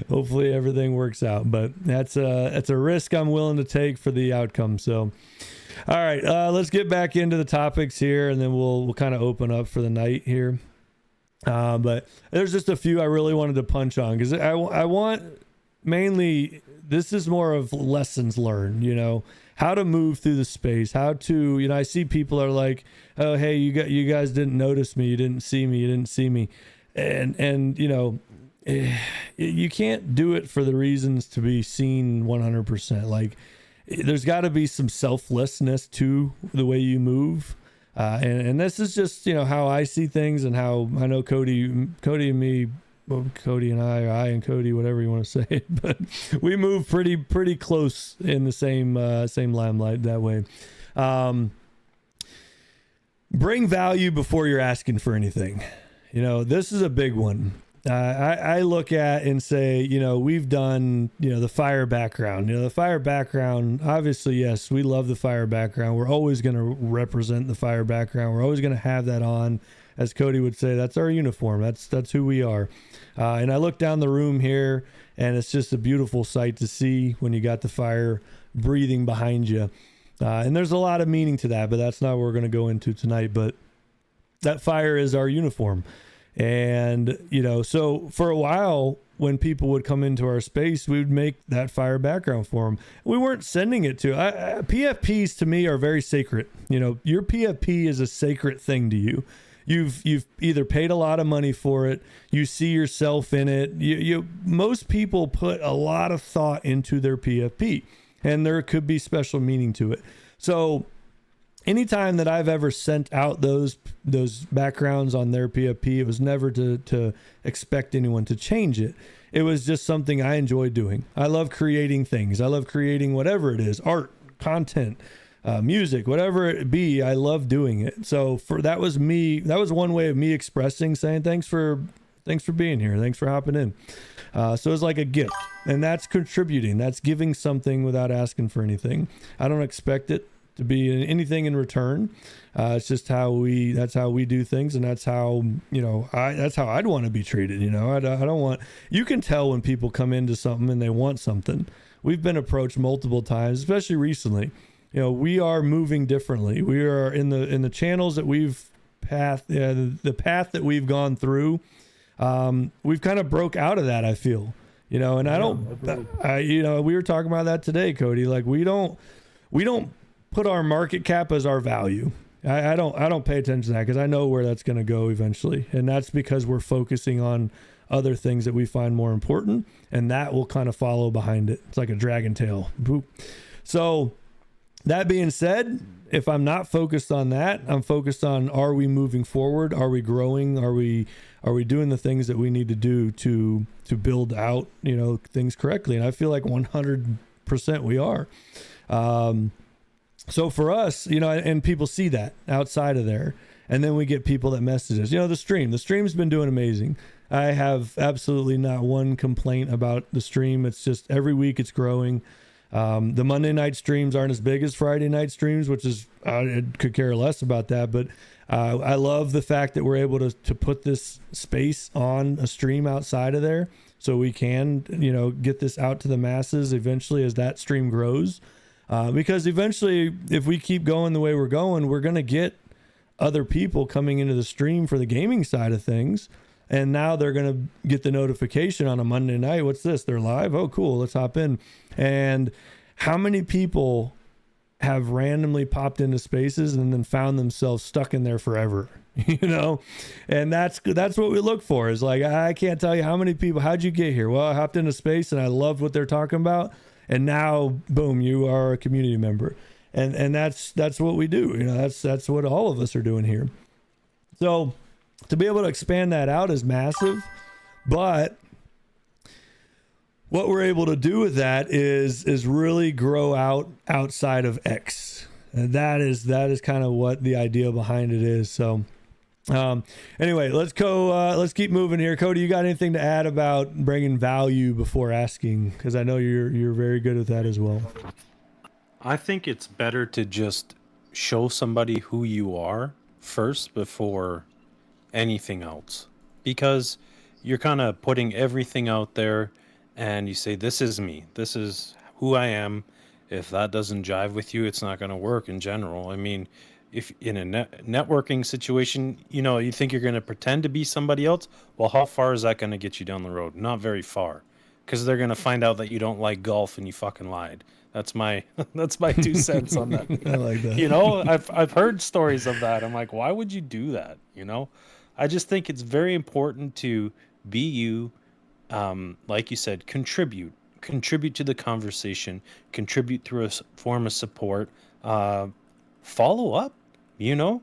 hopefully everything works out. But that's a risk I'm willing to take for the outcome. So, all right, let's get back into the topics here, and then we'll kind of open up for the night here. But there's just a few I really wanted to punch on, because I want mainly, this is more of lessons learned, how to move through the space, how to, I see people are like, oh, hey, you guys didn't notice me. You didn't see me. And you can't do it for the reasons to be seen 100%. Like, there's got to be some selflessness to the way you move. And this is just, how I see things, and how I know Cody and me, well, Cody and I, or I and Cody, whatever you want to say, but we move pretty close in the same limelight that way. Bring value before you're asking for anything. This is a big one. I look at and say, we've done, the fire background. The fire background, obviously, yes, we love the fire background. We're always going to represent the fire background. We're always going to have that on. As Cody would say, that's our uniform. That's who we are. And I look down the room here, and it's just a beautiful sight to see when you got the fire breathing behind you. And there's a lot of meaning to that, but that's not what we're going to go into tonight. But that fire is our uniform. And, so for a while, when people would come into our space, we would make that fire background for them. We weren't sending it to PFPs. To me, are very sacred. Your PFP is a sacred thing to you. You've either paid a lot of money for it, you see yourself in it. Most people put a lot of thought into their PFP, and there could be special meaning to it. So anytime that I've ever sent out those backgrounds on their PFP, it was never to expect anyone to change it. It was just something I enjoy doing. I love creating things. I love creating whatever it is, art, content, music, whatever it be. I love doing it. So that was me. That was one way of me expressing, saying thanks for being here. Thanks for hopping in. So it's like a gift, and that's contributing. That's giving something without asking for anything. I don't expect it to be anything in return. It's just that's how we do things. And that's how, that's how I'd want to be treated. I don't want, you can tell when people come into something and they want something. We've been approached multiple times, especially recently. We are moving differently. We are in the channels that we've the path that we've gone through. We've kind of broke out of that, I feel, and we were talking about that today, Cody. Like, we don't put our market cap as our value. I don't pay attention to that, because I know where that's going to go eventually. And that's because we're focusing on other things that we find more important, and that will kind of follow behind it. It's like a dragon tail. Boop. So that being said, if I'm not focused on that, I'm focused on, are we moving forward? Are we growing? Are we doing the things that we need to do to build out, things correctly? And I feel like 100% we are. So for us, and people see that outside of there, and then we get people that message us. The stream's been doing amazing. I have absolutely not one complaint about the stream. It's just every week it's growing. The Monday night streams aren't as big as Friday night streams, which is, I could care less about that. But I love the fact that we're able to put this space on a stream outside of there, so we can, get this out to the masses eventually as that stream grows. because eventually, if we keep going the way we're going, we're going to get other people coming into the stream for the gaming side of things. And now they're going to get the notification on a Monday night. What's this? They're live? Oh, cool. Let's hop in. And how many people have randomly popped into spaces and then found themselves stuck in there forever? You know, and that's what we look for, is like, I can't tell you how many people, how'd you get here? Well, I hopped into space and I loved what they're talking about. And now, boom, you are a community member. And that's what we do. You know, that's what all of us are doing here. So to be able to expand that out is massive, but what we're able to do with that is really grow outside of X. And that is kind of what the idea behind it is. So anyway, let's go. Let's keep moving here. Cody, you got anything to add about bringing value before asking? Because I know you're very good at that as well. I think it's better to just show somebody who you are first before anything else, because you're kind of putting everything out there and you say, this is me, this is who I am. If that doesn't jive with you, it's not going to work in general. I mean, if in a networking situation, you know, you think you're going to pretend to be somebody else, well, how far is that going to get you down the road? Not very far, because they're going to find out that you don't like golf and you fucking lied. That's my 2 cents on that. I like that. You know, I've heard stories of that. I'm like, why would you do that? You know, I just think it's very important to be you. Like you said, contribute to the conversation, contribute through a form of support, follow up, you know,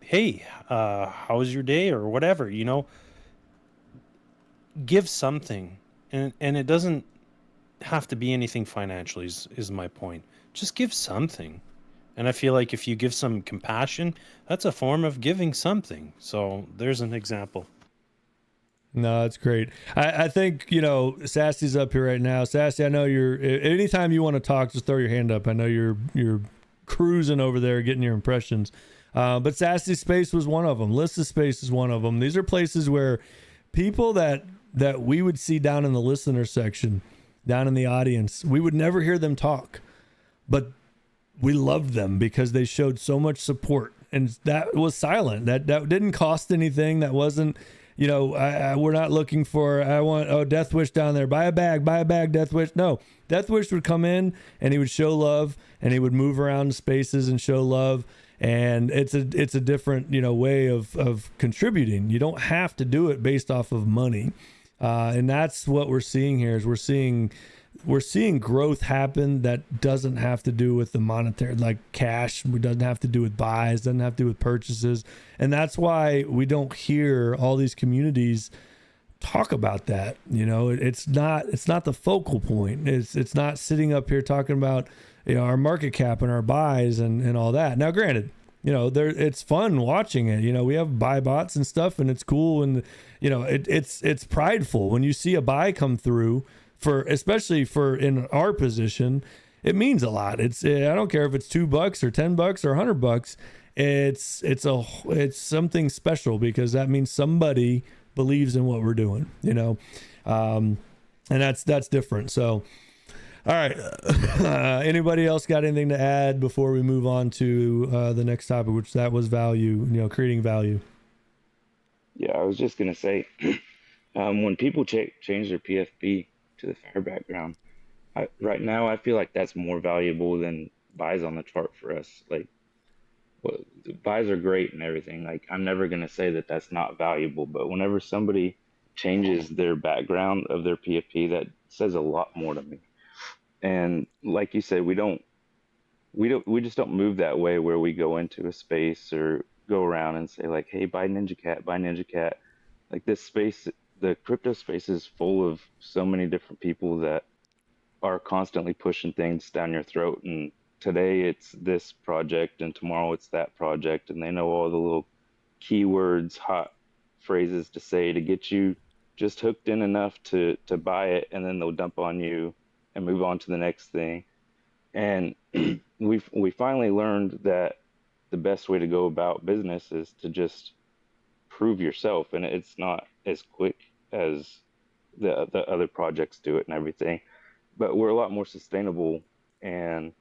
hey, how was your day or whatever, you know, give something. And it doesn't have to be anything financially is my point. Just give something. And I feel like if you give some compassion, that's a form of giving something. So there's an example. No, that's great. I think, you know, Sassy's up here right now. Sassy, I know anytime you want to talk, just throw your hand up. I know you're cruising over there getting your impressions. But Sassy's space was one of them. Lista's space is one of them. These are places where people that we would see down in the listener section, down in the audience, we would never hear them talk, but we loved them because they showed so much support, and that was silent. That didn't cost anything. That wasn't, you know, we're not looking for, Death Wish down there, buy a bag, Death Wish. No, Death Wish would come in and he would show love, and he would move around spaces and show love. And it's a different, you know, way of contributing. You don't have to do it based off of money. And that's what we're seeing here, is we're seeing growth happen that doesn't have to do with the monetary, like cash. It doesn't have to do with buys, doesn't have to do with purchases. And that's why we don't hear all these communities talk about that. You know, it's not the focal point. It's not sitting up here talking about, you know, our market cap and our buys and all that. Now, granted, you know, it's fun watching it. You know, we have buy bots and stuff, and it's cool. And, you know, it's prideful when you see a buy come through, especially in our position. It means a lot. I don't care if it's $2 or $10 or $100. It's something special, because that means somebody believes in what we're doing, you know? And that's different. So, all right. Anybody else got anything to add before we move on to the next topic, which that was value, you know, creating value? Yeah, I was just going to say, when people change their PFP to the fire background, right now I feel like that's more valuable than buys on the chart for us. Like, well, the buys are great and everything. Like, I'm never going to say that that's not valuable, but whenever somebody changes their background of their PFP, that says a lot more to me. And like you said, we just don't move that way, where we go into a space or go around and say like, hey, buy Ninja Cat. Like, this space, the crypto space, is full of so many different people that are constantly pushing things down your throat. And today it's this project and tomorrow it's that project, and they know all the little keywords, hot phrases to say to get you just hooked in enough to buy it, and then they'll dump on you and move on to the next thing. And we finally learned that the best way to go about business is to just prove yourself, and it's not as quick as the other projects do it and everything, but we're a lot more sustainable and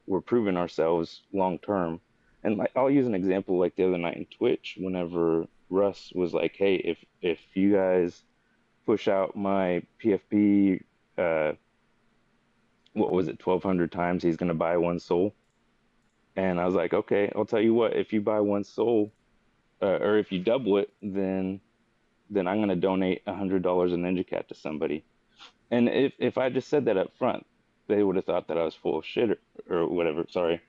we're proving ourselves long term. And like, I'll use an example like the other night in Twitch, whenever Russ was like, "Hey, if you guys push out my PFP, what was it, 1,200 times, he's gonna buy one soul." And I was like, "Okay, I'll tell you what. If you buy one soul, or if you double it, then I'm gonna donate $100 in Ninja Cat to somebody." And if I just said that up front, they would have thought that I was full of shit or whatever. Sorry.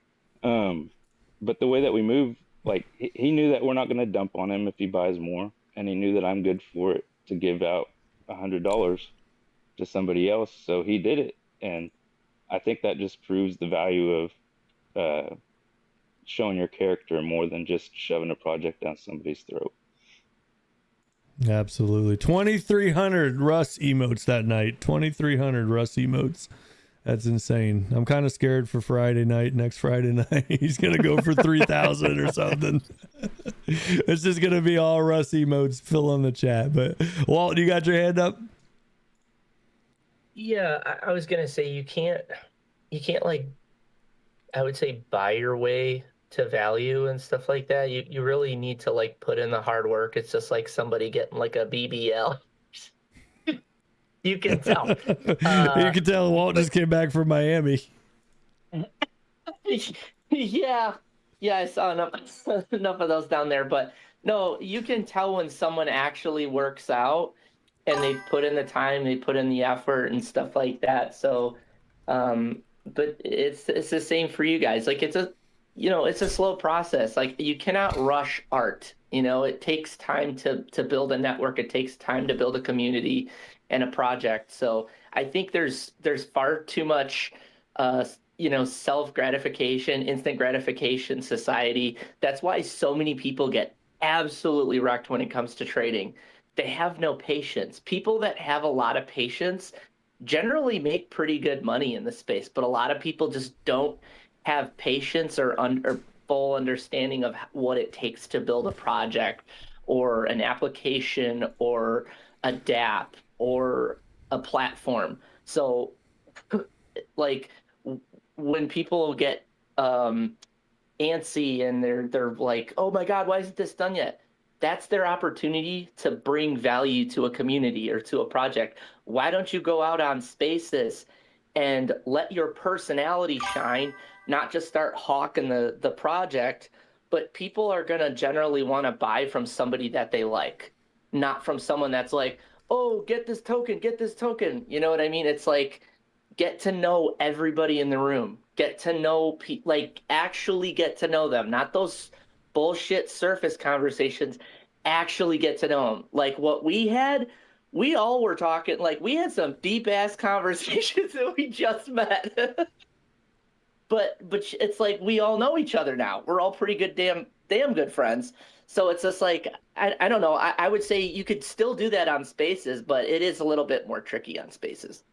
But the way that we move, like he knew that we're not gonna dump on him if he buys more, and he knew that I'm good for it to give out $100 to somebody else, so he did it. And I think that just proves the value of showing your character more than just shoving a project down somebody's throat. Absolutely. 2,300 Russ emotes that night. 2,300 Russ emotes. That's insane. I'm kind of scared for Friday night. Next Friday night, he's gonna go for 3,000 or something. It's just gonna be all Russ emotes filling the chat. But Walt, you got your hand up? Yeah, I was gonna say you can't like, I would say, buy your way to value and stuff like that. You really need to like put in the hard work. It's just like somebody getting like a BBL. You can tell. You can tell Walt just came back from Miami. Yeah, I saw enough of those down there. But no, you can tell when someone actually works out and they've put in the time, they put in the effort and stuff like that. So, but it's the same for you guys. Like it's a slow process. Like you cannot rush art. It takes time to build a network. It takes time to build a community and a project. So I think there's far too much, self-gratification, instant gratification society. That's why so many people get absolutely wrecked when it comes to trading. They have no patience. People that have a lot of patience generally make pretty good money in the space, but a lot of people just don't have patience or full understanding of what it takes to build a project or an application or a DApp or a platform. So like when people get antsy and they're like, "Oh my God, why isn't this done yet?" That's their opportunity to bring value to a community or to a project. Why don't you go out on Spaces and let your personality shine, not just start hawking the project, but people are going to generally want to buy from somebody that they like, not from someone that's like, "Oh, get this token. You know what I mean? It's like, get to know everybody in the room. Get to know actually get to know them, not those bullshit surface conversations. Actually get to know them. Like what we had, we all were talking, like we had some deep ass conversations that we just met. but it's like we all know each other now. We're all pretty good, damn good friends. So it's just like, I don't know. I would say you could still do that on Spaces, but it is a little bit more tricky on Spaces.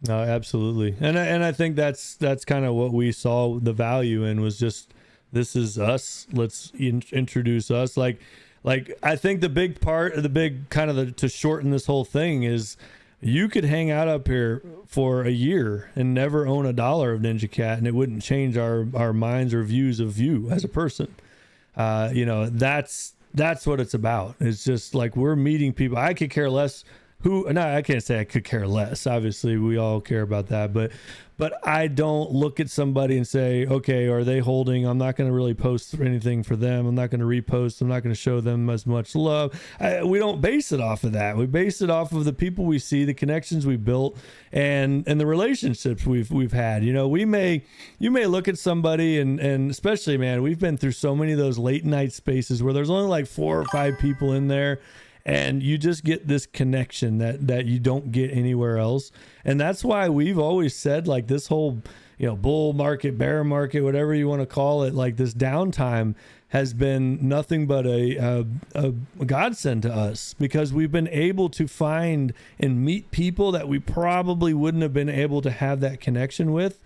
No, absolutely. And I think that's kind of what we saw the value in, was just, this is us. Let's introduce us. Like I think the big part, to shorten this whole thing is, you could hang out up here for a year and never own $1 of Ninja Cat, and it wouldn't change our minds or views of you as a person. That's what it's about. It's just like, we're meeting people. I could care less I can't say I could care less. Obviously we all care about that, but I don't look at somebody and say, okay, are they holding? I'm not going to really post anything for them. I'm not going to repost. I'm not going to show them as much love. We don't base it off of that. We base it off of the people we see, the connections we built, and the relationships we've had. You may look at somebody and especially, man, we've been through so many of those late night spaces where there's only like 4 or 5 people in there, and you just get this connection that you don't get anywhere else. And that's why we've always said, like, this whole, bull market, bear market, whatever you want to call it, like this downtime has been nothing but a godsend to us, because we've been able to find and meet people that we probably wouldn't have been able to have that connection with,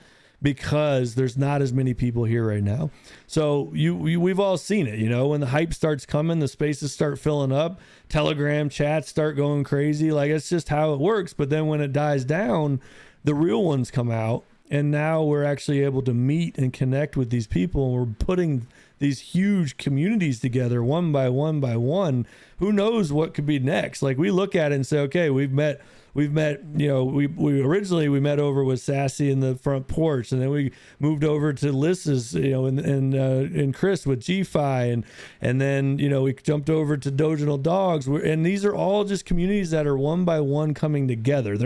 because there's not as many people here right now. So we've all seen it, when the hype starts coming, the spaces start filling up, Telegram chats start going crazy. Like, it's just how it works. But then when it dies down, the real ones come out, And now we're actually able to meet and connect with these people, and we're putting these huge communities together one by one by one. Who knows what could be next? Like, we look at it and say, okay, we've met, you know, we originally we met over with Sassy in the front porch, and then we moved over to Lys's, you know, and Chris with GFi, and then, you know, we jumped over to Doginal Dogs. And these are all just communities that are one by one coming together.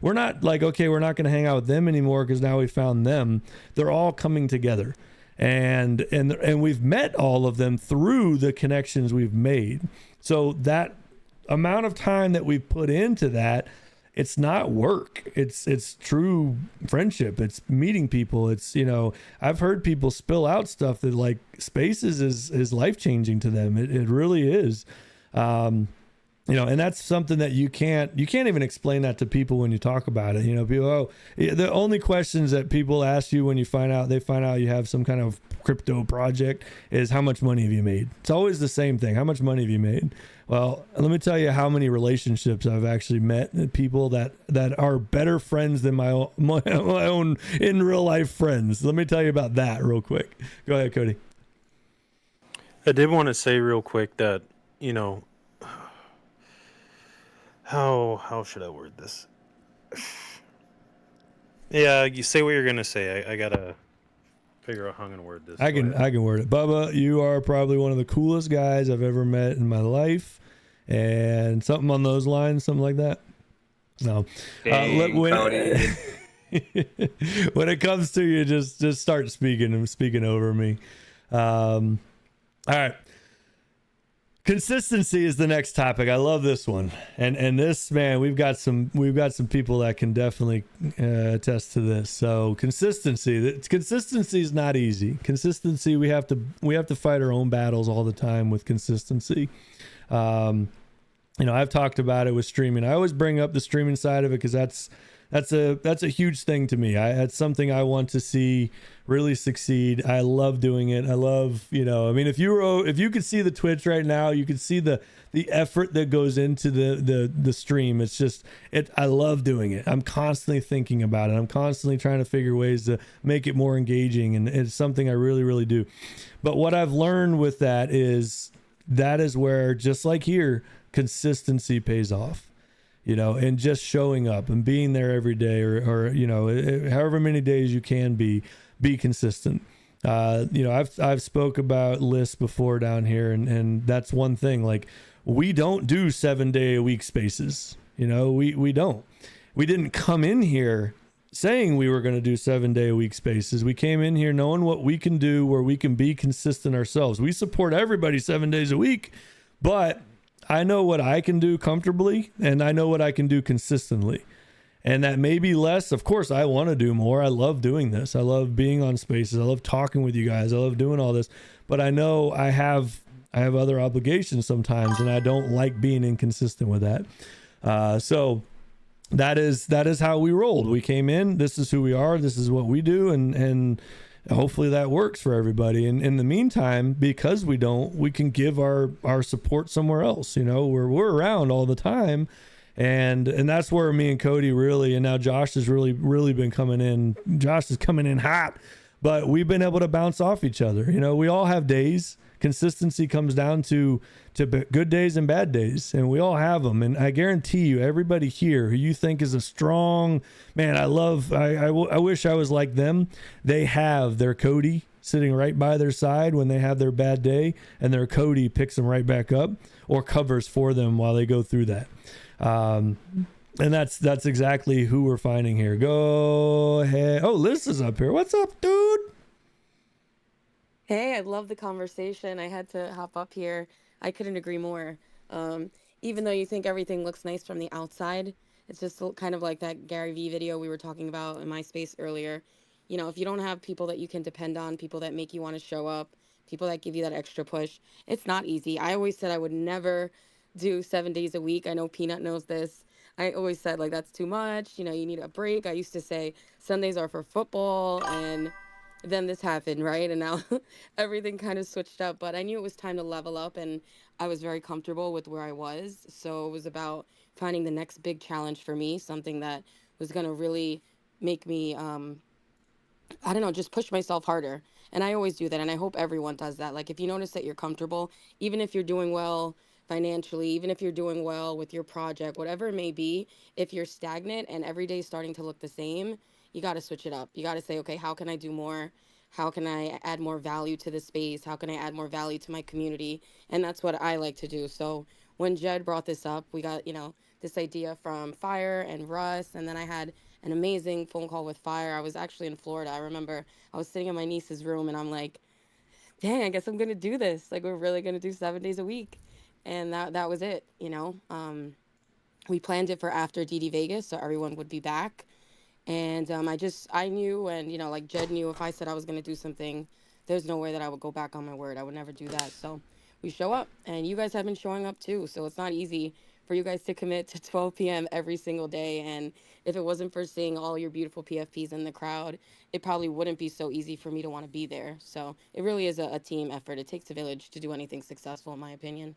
We're not like, okay, we're not going to hang out with them anymore because now we found them. They're all coming together. And we've met all of them through the connections we've made. So that amount of time that we've put into that, it's not work. It's true friendship. It's meeting people. It's, you know, I've heard people spill out stuff that, like, Spaces is life-changing to them. It really is. You know, and that's something that you can't even explain that to people when you talk about it. You know, people, the only questions that people ask you when they find out you have some kind of crypto project is, how much money have you made? It's always the same thing. How much money have you made? Well, let me tell you how many relationships I've actually met, people that are better friends than my own in real life friends. Let me tell you about that real quick. Go ahead, Cody. I did want to say real quick that, you know, how should I word this? Yeah, you say what you're gonna say. I gotta figure out how I'm gonna word this. I can word it. Bubba, you are probably one of the coolest guys I've ever met in my life, and something on those lines, something like that. No, when it comes to you, just start speaking over me. All right. Consistency is the next topic. I love this one, and this, man, we've got some people that can definitely attest to this. So consistency is not easy. Consistency, we have to fight our own battles all the time with consistency. You know, I've talked about it with streaming. I always bring up the streaming side of it because that's a huge thing to me. That's something I want to see really succeed. I love doing it. I love, you know, I mean, if you could see the Twitch right now, you could see the effort that goes into the stream. It's just, I love doing it. I'm constantly thinking about it. I'm constantly trying to figure ways to make it more engaging, and it's something I really, really do. But what I've learned with that is where, just like here, consistency pays off. You know, and just showing up and being there every day, or you know, however many days you can be consistent. You know, I've spoke about lists before down here, and that's one thing. Like, we don't do 7-day-a-week spaces. You know, we don't. We didn't come in here saying we were going to do 7-day-a-week spaces. We came in here knowing what we can do, where we can be consistent ourselves. We support everybody 7 days a week, but I know what I can do comfortably, and I know what I can do consistently. And that may be less. Of course, I want to do more. I love doing this. I love being on spaces. I love talking with you guys. I love doing all this. But I know I have other obligations sometimes, and I don't like being inconsistent with that. So that is how we rolled. We came in. This is who we are. This is what we do, and hopefully that works for everybody. And in the meantime, because we can give our support somewhere else. You know, we're around all the time, and that's where me and Cody really, and now Josh has really been coming in. Josh is coming in hot, but we've been able to bounce off each other. You know, we all have days. Consistency comes down to good days and bad days, and we all have them. And I guarantee you, everybody here who you think is a strong man, I wish I was like them. They have their Cody sitting right by their side when they have their bad day, and their Cody picks them right back up or covers for them while they go through that. And that's exactly who we're finding here. Go ahead. Oh, Liz is up here. What's up, dude? Hey, I love the conversation. I had to hop up here. I couldn't agree more. Even though you think everything looks nice from the outside, it's just kind of like that Gary Vee video we were talking about in my space earlier. You know, if you don't have people that you can depend on, people that make you want to show up, people that give you that extra push, it's not easy. I always said I would never do 7 days a week. I know Peanut knows this. I always said, like, that's too much. You know, you need a break. I used to say Sundays are for football, and then this happened, right? And now everything kind of switched up, but I knew it was time to level up, and I was very comfortable with where I was. So it was about finding the next big challenge for me, something that was going to really make me I don't know, just push myself harder. And I always do that. And I hope everyone does that. Like, if you notice that you're comfortable, even if you're doing well financially, even if you're doing well with your project, whatever it may be, if you're stagnant and every day is starting to look the same, you got to switch it up. You got to say, okay, how can I do more? How can I add more value to the space? How can I add more value to my community? And that's what I like to do. So when Jed brought this up, we got, this idea from Fire and Russ. And then I had an amazing phone call with Fire. I was actually in Florida. I remember I was sitting in my niece's room and I'm like, dang, I guess I'm gonna do this. Like, we're really gonna do 7 days a week. And that was it. We planned it for after DD Vegas, so everyone would be back. And I knew, and like Jed knew, if I said I was going to do something, there's no way that I would go back on my word. I would never do that. So we show up, and you guys have been showing up too. So it's not easy for you guys to commit to 12 p.m. every single day. And if it wasn't for seeing all your beautiful PFPs in the crowd, it probably wouldn't be so easy for me to want to be there. So it really is a team effort. It takes a village to do anything successful, in my opinion.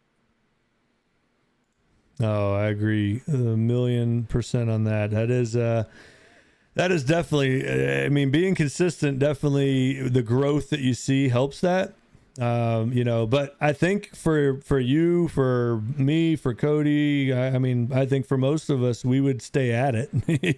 Oh, I agree 1,000,000% on that. That is definitely, I mean, being consistent, definitely the growth that you see helps that. But I think for you, for me, for Cody, I mean, I think for most of us, we would stay at it,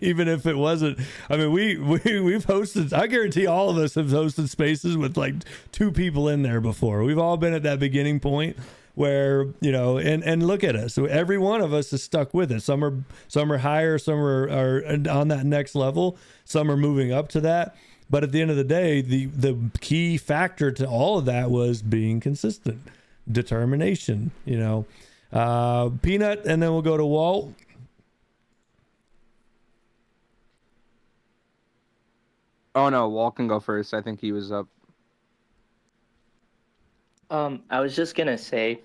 even if it wasn't. I mean, we've hosted, I guarantee all of us have hosted spaces with like 2 people in there before. We've all been at that beginning point where, and look at us. So every one of us is stuck with it. Some are higher, some are on that next level, some are moving up to that. But at the end of the day, the key factor to all of that was being consistent, determination, Peanut, and then we'll go to Walt. Oh no, Walt can go first. I think he was up. I was just gonna say,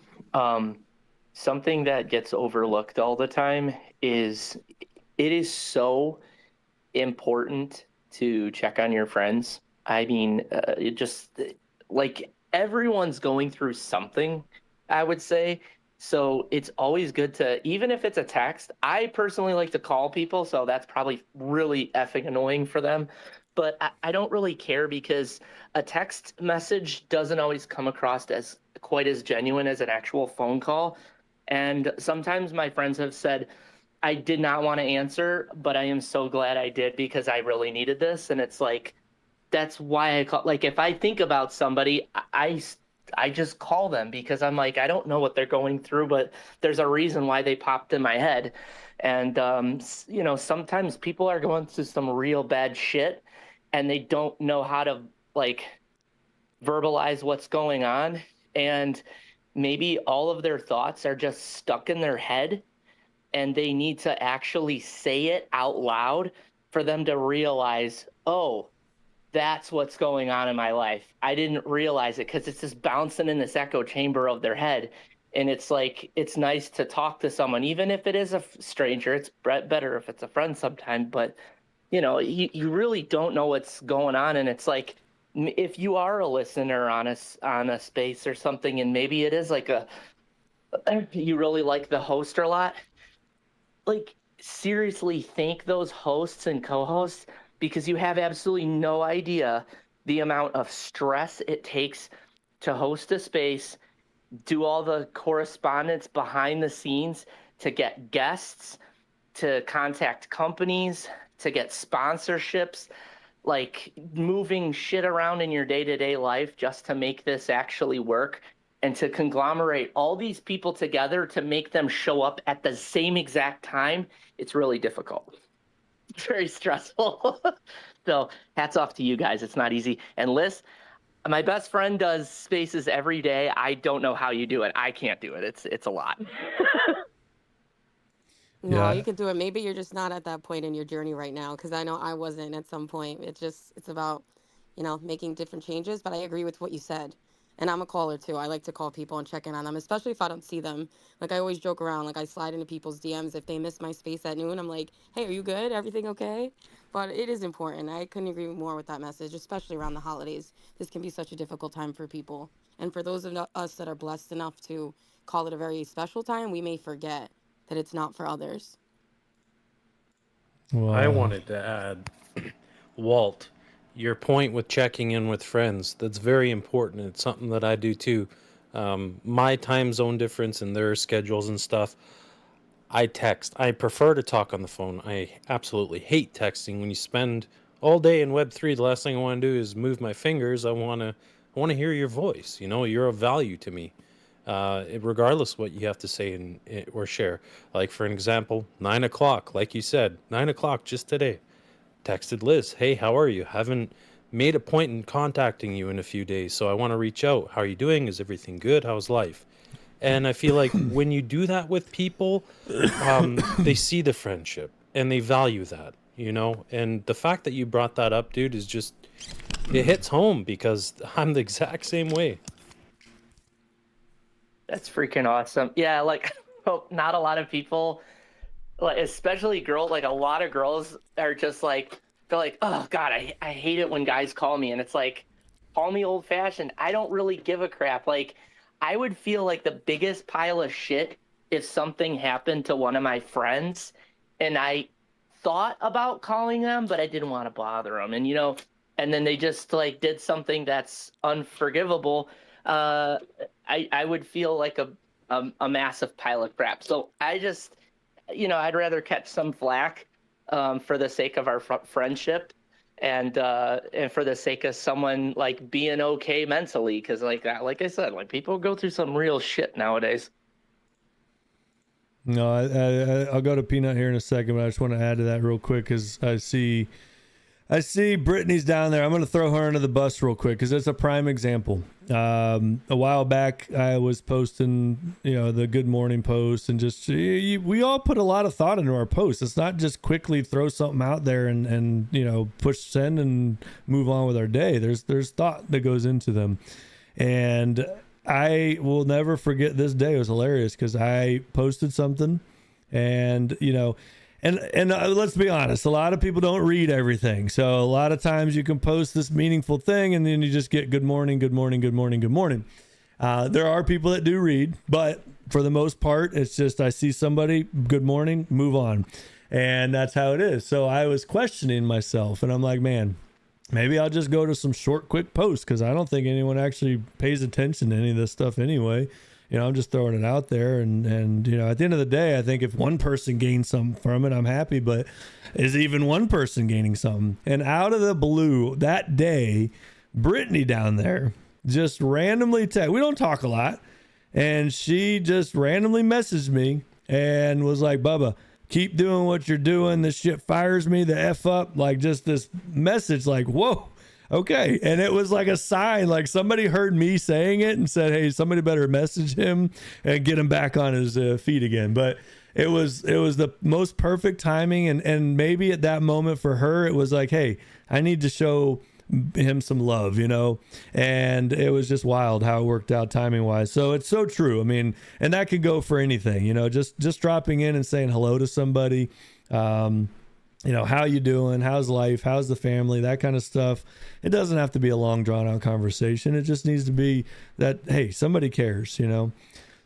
something that gets overlooked all the time is it is so important to check on your friends. I mean, it just like everyone's going through something, I would say. So it's always good to, even if it's a text, I personally like to call people. So that's probably really effing annoying for them. But I don't really care because a text message doesn't always come across as quite as genuine as an actual phone call. And sometimes my friends have said, I did not want to answer, but I am so glad I did because I really needed this. And it's like, that's why I call. Like, if I think about somebody, I just call them because I'm like, I don't know what they're going through, but there's a reason why they popped in my head. And, sometimes people are going through some real bad shit and they don't know how to like verbalize what's going on. And maybe all of their thoughts are just stuck in their head and they need to actually say it out loud for them to realize, oh, that's what's going on in my life. I didn't realize it because it's just bouncing in this echo chamber of their head. And it's like, it's nice to talk to someone, even if it is a stranger. It's better if it's a friend sometimes, but you really don't know what's going on. And it's like, if you are a listener on a space or something, and maybe it is like you really like the host a lot, like seriously thank those hosts and co-hosts because you have absolutely no idea the amount of stress it takes to host a space, do all the correspondence behind the scenes to get guests, to contact companies, to get sponsorships, like moving shit around in your day-to-day life just to make this actually work. And to conglomerate all these people together to make them show up at the same exact time, it's really difficult. It's very stressful. So hats off to you guys. It's not easy. And Liz, my best friend does spaces every day. I don't know how you do it. I can't do it. It's a lot. No, you can do it. Maybe you're just not at that point in your journey right now, because I know I wasn't at some point. It's about, making different changes. But I agree with what you said. And I'm a caller too. I like to call people and check in on them, especially if I don't see them. Like, I always joke around, like I slide into people's DMs if they miss my space at noon. I'm like, hey, are you good? Everything okay? But it is important. I couldn't agree more with that message, especially around the holidays. This can be such a difficult time for people. And for those of us that are blessed enough to call it a very special time, we may forget that it's not for others. Wow. I wanted to add, Walt, your point with checking in with friends, that's very important. It's something that I do too. My time zone difference and their schedules and stuff, I text. I prefer to talk on the phone. I absolutely hate texting. When you spend all day in Web3, the last thing I want to do is move my fingers. I want to hear your voice. You know, you're of value to me, regardless what you have to say or share. Like for an example, 9 o'clock, like you said, 9 o'clock just today. Texted Liz, hey, how are you? Haven't made a point in contacting you in a few days, so I want to reach out. How are you doing? Is everything good? How's life? And I feel like when you do that with people, they see the friendship and they value that, you know? And the fact that you brought that up, dude, is just, it hits home because I'm the exact same way. That's freaking awesome. Yeah, like not a lot of people, like especially girls, like a lot of girls are just like, they're like, oh God, I hate it when guys call me. And it's like, call me old fashioned. I don't really give a crap. Like, I would feel like the biggest pile of shit if something happened to one of my friends and I thought about calling them, but I didn't want to bother them. And, you know, and then they just like did something that's unforgivable. I would feel like a massive pile of crap. So I just, you know, I'd rather catch some flack for the sake of our friendship and for the sake of someone like being okay mentally, because like I said, like people go through some real shit nowadays. No, I'll go to Peanut here in a second, but I just want to add to that real quick because I see Brittany's down there. I'm going to throw her under the bus real quick because it's a prime example. A while back, I was posting, you know, the good morning post, and just we all put a lot of thought into our posts. It's not just quickly throw something out there and you know, push send and move on with our day. There's thought that goes into them, and I will never forget this day. It was hilarious because I posted something, and you know. And let's be honest, a lot of people don't read everything. So a lot of times you can post this meaningful thing and then you just get good morning, good morning, good morning, good morning. There are people that do read, but for the most part, it's just I see somebody, good morning, move on. And that's how it is. So I was questioning myself and I'm like, man, maybe I'll just go to some short, quick posts because I don't think anyone actually pays attention to any of this stuff anyway. You know, I'm just throwing it out there. And, you know, at the end of the day, I think if one person gains something from it, I'm happy. But is even one person gaining something? And out of the blue that day, Brittany down there just randomly we don't talk a lot. And she just randomly messaged me and was like, Bubba, keep doing what you're doing. This shit fires me the F up. Like just this message like, whoa. Okay. And it was like a sign, like somebody heard me saying it and said, hey, somebody better message him and get him back on his feet again. But it was the most perfect timing. And maybe at that moment for her, it was like, hey, I need to show him some love, you know? And it was just wild how it worked out timing wise. So it's so true. I mean, and that could go for anything, you know, just dropping in and saying hello to somebody, you know, how you doing? How's life? How's the family? That kind of stuff. It doesn't have to be a long drawn out conversation. It just needs to be that, hey, somebody cares, you know?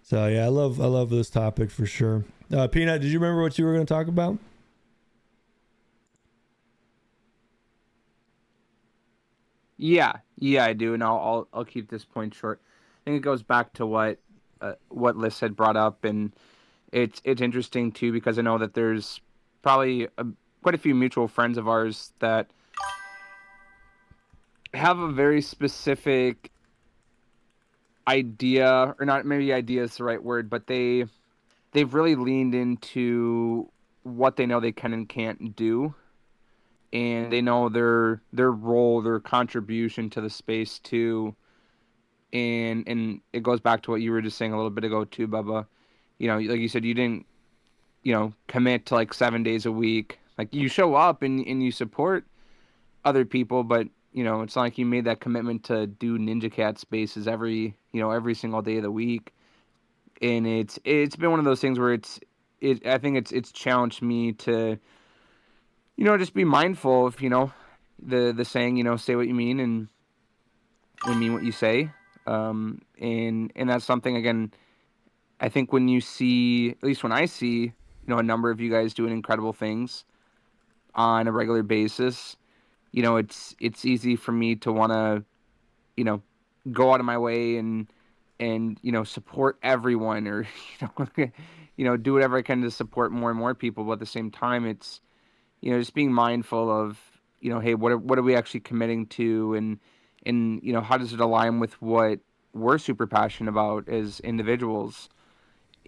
So yeah, I love this topic for sure. Peanut, did you remember what you were going to talk about? Yeah, I do, and I'll keep this point short. I think it goes back to what Liz had brought up, and it's interesting too because I know that there's probably quite a few mutual friends of ours that have a very specific idea, or not, maybe idea is the right word, but they've really leaned into what they know they can and can't do, and they know their role, their contribution to the space too. And it goes back to what you were just saying a little bit ago too, Bubba. You know, like you said, you didn't, you know, commit to like 7 days a week. Like you show up and you support other people, but you know, it's not like you made that commitment to do Ninja Cat spaces every single day of the week. And it's been one of those things where I think it's challenged me to, you know, just be mindful of, you know, the saying, you know, say what you mean and mean what you say. And that's something, again, I think when you see, at least when I see, you know, a number of you guys doing incredible things on a regular basis, it's easy for me to want to, go out of my way and support everyone, or do whatever I can to support more and more people. But at the same time, it's just being mindful of hey, what are we actually committing to, and how does it align with what we're super passionate about as individuals,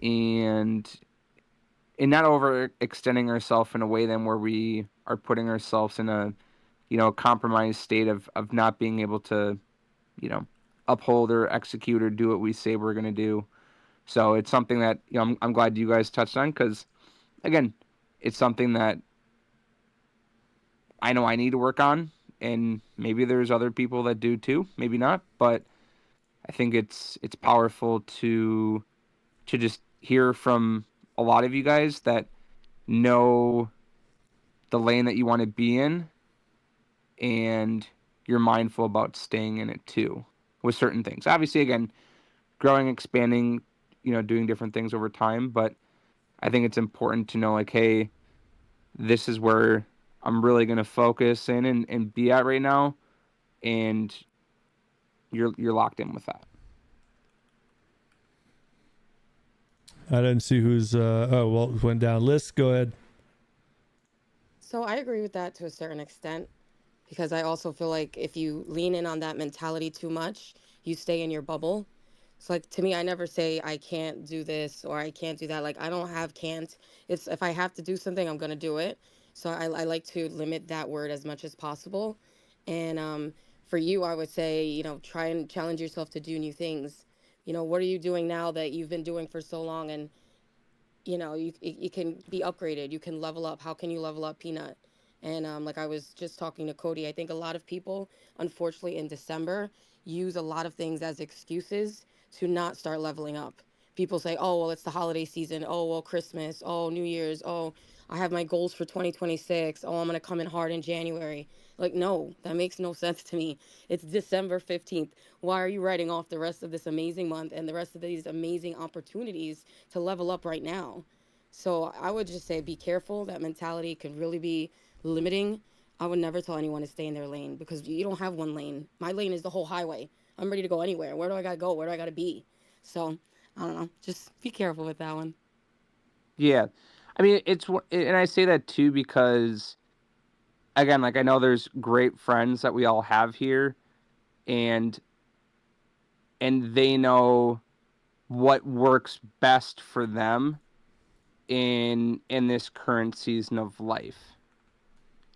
and not overextending ourselves in a way then where we are putting ourselves in a compromised state of not being able to uphold or execute or do what we say we're going to do. So it's something that I'm glad you guys touched on, because again, it's something that I know I need to work on, and maybe there's other people that do too, maybe not, but I think it's powerful to just hear from a lot of you guys that know the lane that you want to be in, and you're mindful about staying in it too with certain things. Obviously, again, growing, expanding, doing different things over time, but I think it's important to know, like, hey, this is where I'm really going to focus in and be at right now, and you're locked in with that. I didn't see who's went down. Liz, go ahead. So I agree with that to a certain extent, because I also feel like if you lean in on that mentality too much, you stay in your bubble. So like, to me, I never say I can't do this or I can't do that. Like, I don't have can't. It's if I have to do something, I'm gonna do it. So I like to limit that word as much as possible. And for you, I would say, try and challenge yourself to do new things. What are you doing now that you've been doing for so long, and you can be upgraded, you can level up. How can you level up, Peanut? And like I was just talking to Cody, I think a lot of people, unfortunately, in December, use a lot of things as excuses to not start leveling up. People say, oh, well, it's the holiday season. Oh, well, Christmas. Oh, New Year's. Oh, I have my goals for 2026. Oh, I'm going to come in hard in January. Like, no, that makes no sense to me. It's December 15th. Why are you writing off the rest of this amazing month and the rest of these amazing opportunities to level up right now? So I would just say be careful. That mentality can really be limiting. I would never tell anyone to stay in their lane, because you don't have one lane. My lane is the whole highway. I'm ready to go anywhere. Where do I got to go? Where do I got to be? So I don't know. Just be careful with that one. Yeah. I mean, and I say that too because, again, like, I know there's great friends that we all have here, and they know what works best for them in this current season of life.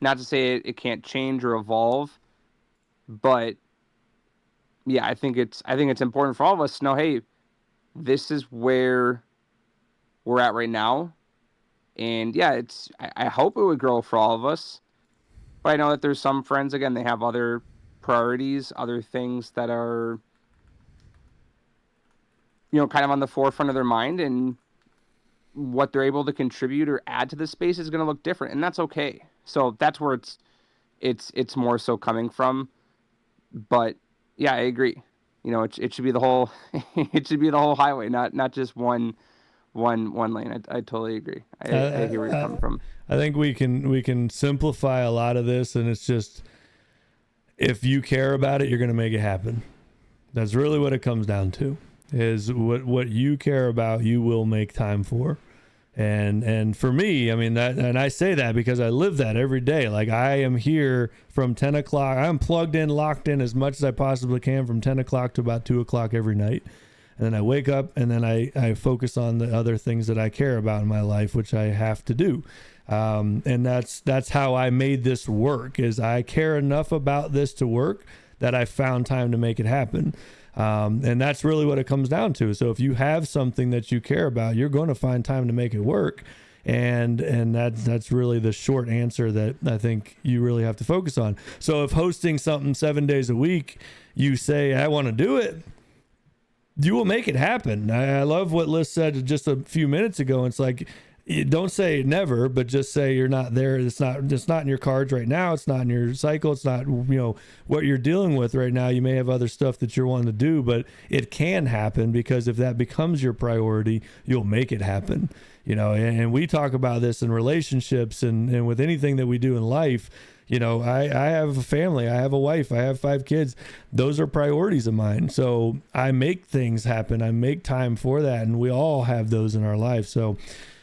Not to say it can't change or evolve, but yeah, I think it's important for all of us to know, hey, this is where we're at right now. And yeah, I hope it would grow for all of us. But I know that there's some friends, again, they have other priorities, other things that are, kind of on the forefront of their mind, and what they're able to contribute or add to the space is going to look different, and that's okay. So that's where it's more so coming from. But yeah, I agree. It should be the whole it should be the whole highway, not just one lane. I totally agree. I hear where you're coming from. I think we can simplify a lot of this, and it's just, if you care about it, you're going to make it happen. That's really what it comes down to. Is what you care about, you will make time for. And for me, I mean, that, and I say that because I live that every day. Like, I am here from 10 o'clock. I'm plugged in, locked in as much as I possibly can from 10 o'clock to about 2 o'clock every night. And then I wake up, and then I focus on the other things that I care about in my life, which I have to do. And that's how I made this work, is I care enough about this to work that I found time to make it happen. And that's really what it comes down to. So if you have something that you care about, you're going to find time to make it work. And that's really the short answer that I think you really have to focus on. So if hosting something 7 days a week, you say, I want to do it, you will make it happen. I love what Liz said just a few minutes ago. It's like, you don't say never, but just say you're not there. It's not in your cards right now. It's not in your cycle. It's not, what you're dealing with right now. You may have other stuff that you're wanting to do, but it can happen, because if that becomes your priority, you'll make it happen. And we talk about this in relationships and with anything that we do in life. I have a family, I have a wife, I have 5 kids. Those are priorities of mine. So I make things happen. I make time for that. And we all have those in our life. So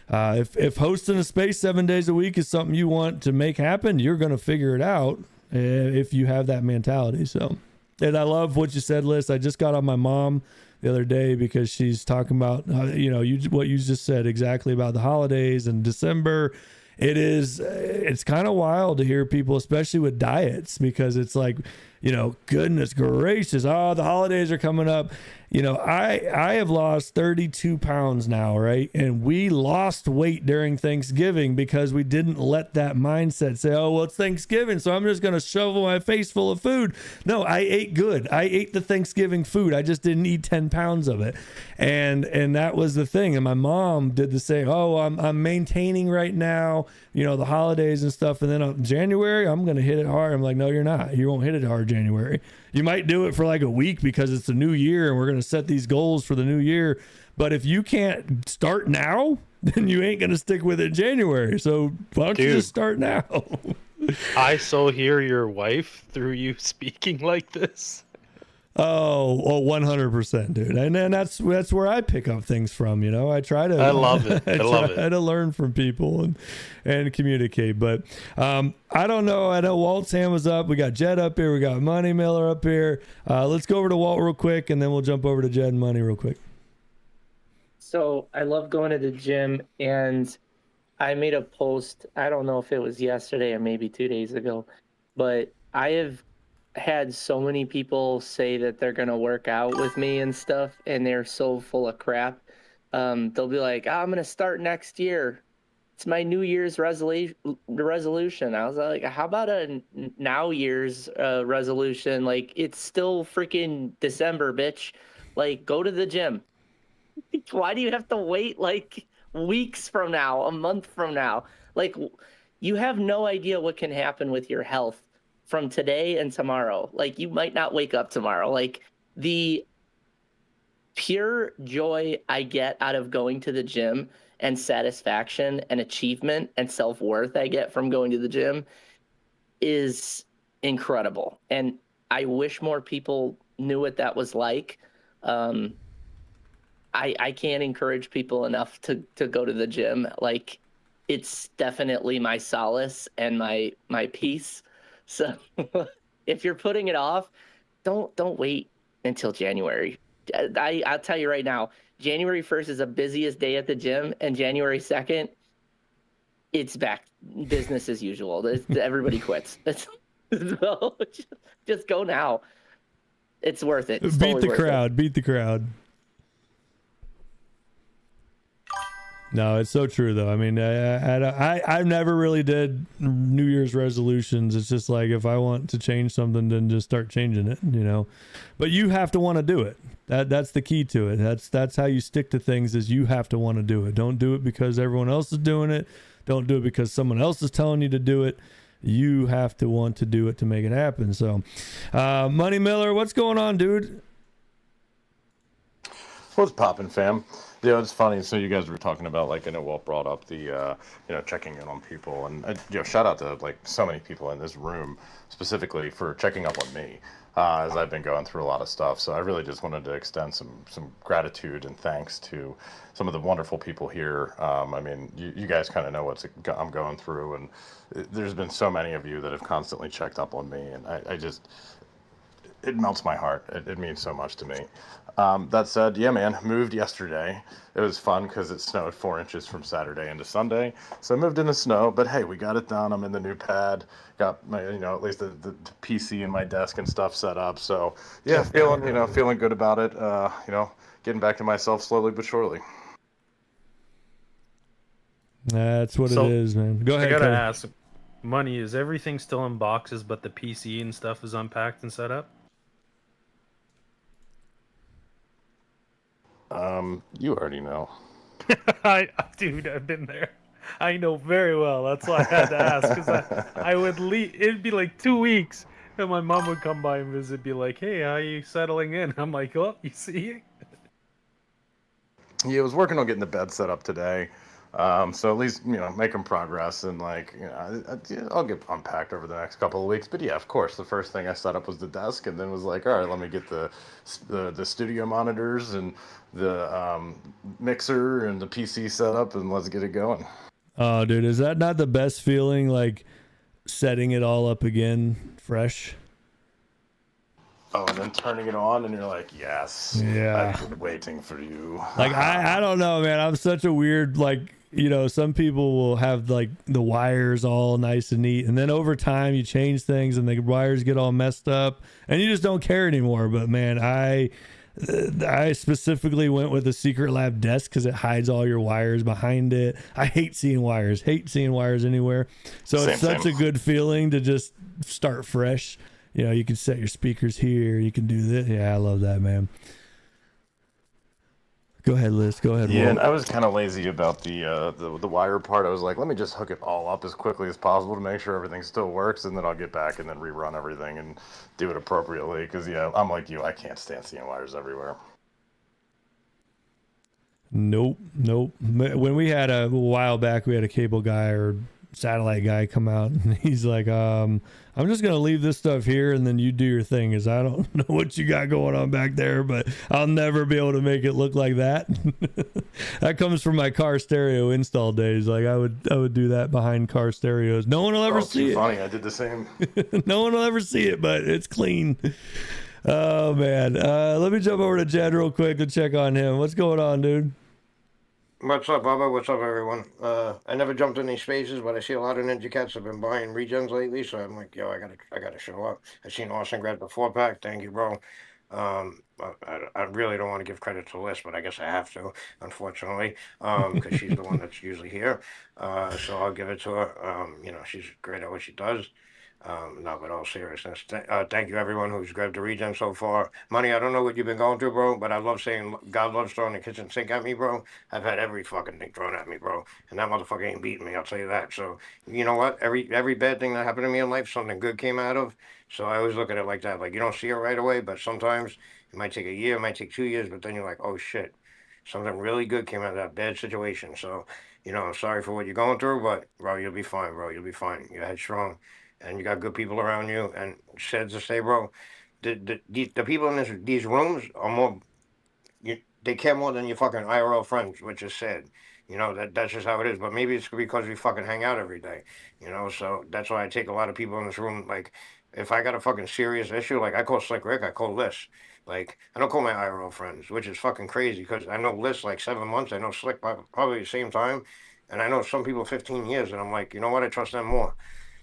if hosting a space 7 days a week is something you want to make happen, you're going to figure it out if you have that mentality. So, and I love what you said, Liz. I just got on my mom the other day because she's talking about, what you just said exactly about the holidays and December. It's kind of wild to hear people, especially with diets, because it's like, goodness gracious, the holidays are coming up. I have lost 32 pounds now, right? And we lost weight during Thanksgiving because we didn't let that mindset say, oh, well, it's Thanksgiving, so I'm just going to shovel my face full of food. No, I ate good. I ate the Thanksgiving food. I just didn't eat 10 pounds of it. And that was the thing. And my mom did the same. Oh, I'm maintaining right now, the holidays and stuff. And then on January, I'm going to hit it hard. I'm like, no, you're not. You won't hit it hard January. You might do it for like a week because it's a new year and we're going to set these goals for the new year. But if you can't start now, then you ain't going to stick with it in January. So why don't you just start now? I so hear your wife through you speaking like this. Oh, 100%, dude. And then that's where I pick up things from, I try to. I love it. I love it. Try to learn from people and communicate. But I don't know. I know Walt's hand was up. We got Jed up here. We got Money Miller up here. Let's go over to Walt real quick, and then we'll jump over to Jed and Money real quick. So I love going to the gym, and I made a post. I don't know if it was yesterday or maybe 2 days ago, but I have had so many people say that they're going to work out with me and stuff, and they're so full of crap. They'll be like, I'm going to start next year. It's my New Year's resolution. I was like, how about a now year's resolution? Like, it's still freaking December, bitch. Like, go to the gym. Why do you have to wait like weeks from now, a month from now? Like, you have no idea what can happen with your health from today and tomorrow. Like, you might not wake up tomorrow. Like, the pure joy I get out of going to the gym and satisfaction and achievement and self-worth I get from going to the gym is incredible. And I wish more people knew what that was like. I can't encourage people enough to go to the gym. Like, it's definitely my solace and my peace. So if you're putting it off, don't wait until January. I'll tell you right now, January 1st is the busiest day at the gym, and January 2nd, it's back business as usual. Everybody quits. So just go now. It's worth it. It's Beat the crowd. Beat the crowd. No, it's so true though. I mean, I never really did New Year's resolutions. It's just like, if I want to change something, then just start changing it, But you have to want to do it. That's the key to it. That's how you stick to things, is you have to want to do it. Don't do it because everyone else is doing it. Don't do it because someone else is telling you to do it. You have to want to do it to make it happen. So, Money Miller, what's going on, dude? What's poppin', fam? Yeah, it's funny. So you guys were talking about, like, I know Walt brought up the, checking in on people, and shout out to like so many people in this room specifically for checking up on me as I've been going through a lot of stuff. So I really just wanted to extend some gratitude and thanks to some of the wonderful people here. I mean, you guys kind of know what I'm going through, and there's been so many of you that have constantly checked up on me, and I just, it melts my heart. It means so much to me. That said, yeah, man, moved yesterday. It was fun because it snowed 4 inches from Saturday into Sunday. So I moved in the snow, but hey, we got it done. I'm in the new pad, got my, at least the PC and my desk and stuff set up. So yeah, feeling good about it. Getting back to myself slowly but surely. That's what it is, man. Go ahead. I gotta ask, Money, is everything still in boxes, but the PC and stuff is unpacked and set up? You already know. Dude, I've been there. I know very well. That's why I had to ask, because I would leave. It'd be like 2 weeks, and my mom would come by and visit, be like, "Hey, how are you settling in?" I'm like, "Oh, you see." Yeah, I was working on getting the bed set up today. So at least, making progress, and like, I'll get unpacked over the next couple of weeks. But yeah, of course, the first thing I set up was the desk, and then was like, all right, let me get the studio monitors and the mixer and the PC set up, and let's get it going. Oh, dude, is that not the best feeling? Like setting it all up again, fresh. Oh, and then turning it on, and you're like, yes, Yeah. I've been waiting for you. Like I don't know, man. I'm such a weird, like, some people will have like the wires all nice and neat, and then over time you change things and the wires get all messed up and you just don't care anymore. But man, I specifically went with the Secret Lab desk because it hides all your wires behind it. I hate seeing wires anywhere. So it's such a good feeling to just start fresh. You can set your speakers here. You can do this. Yeah, I love that, man. Go ahead, Liz. Go ahead. Yeah, and I was kind of lazy about the wire part. I was like, let me just hook it all up as quickly as possible to make sure everything still works, and then I'll get back and then rerun everything and do it appropriately. Because yeah, I'm like you. I can't stand seeing wires everywhere. Nope. When we had a while back, we had a cable guy or satellite guy come out, and he's like, I'm just gonna leave this stuff here and then you do your thing, because I don't know what you got going on back there, but I'll never be able to make it look like that. That comes from my car stereo install days. Like I would do that behind car stereos. No one will ever see it. Funny, I did the same. No one will ever see it, but it's clean. Oh man, let me jump over to Jed real quick to check on him. What's going on, dude? What's up, Bubba? What's up, everyone? I never jumped in these spaces, but I see a lot of Ninja Cats have been buying regens lately, so I'm like, yo, I gotta show up. I seen Austin grab the 4-pack. Thank you, bro. I really don't want to give credit to Liz, but I guess I have to, unfortunately, because she's the one that's usually here. So I'll give it to her. She's great at what she does. No, but all seriousness, thank you everyone who's grabbed the regen so far. Money, I don't know what you've been going through, bro, but I love saying God loves throwing the kitchen sink at me, bro. I've had every fucking thing thrown at me, bro, and that motherfucker ain't beating me. I'll tell you that. So you know what? Every bad thing that happened to me in life, something good came out of. So I always look at it like that. Like you don't see it right away, but sometimes it might take a year, it might take 2 years, but then you're like, oh shit, something really good came out of that bad situation. So I'm sorry for what you're going through, but bro, you'll be fine, bro. You'll be fine. You're headstrong and you got good people around you. And sad to say, bro, the people in these rooms are more, they care more than your fucking IRL friends, which is sad. That's just how it is. But maybe it's because we fucking hang out every day, so that's why I take a lot of people in this room. Like, if I got a fucking serious issue, like I call Slick Rick, I call Liz. Like, I don't call my IRL friends, which is fucking crazy because I know Liz like 7 months. I know Slick probably the same time. And I know some people 15 years. And I'm like, you know what? I trust them more.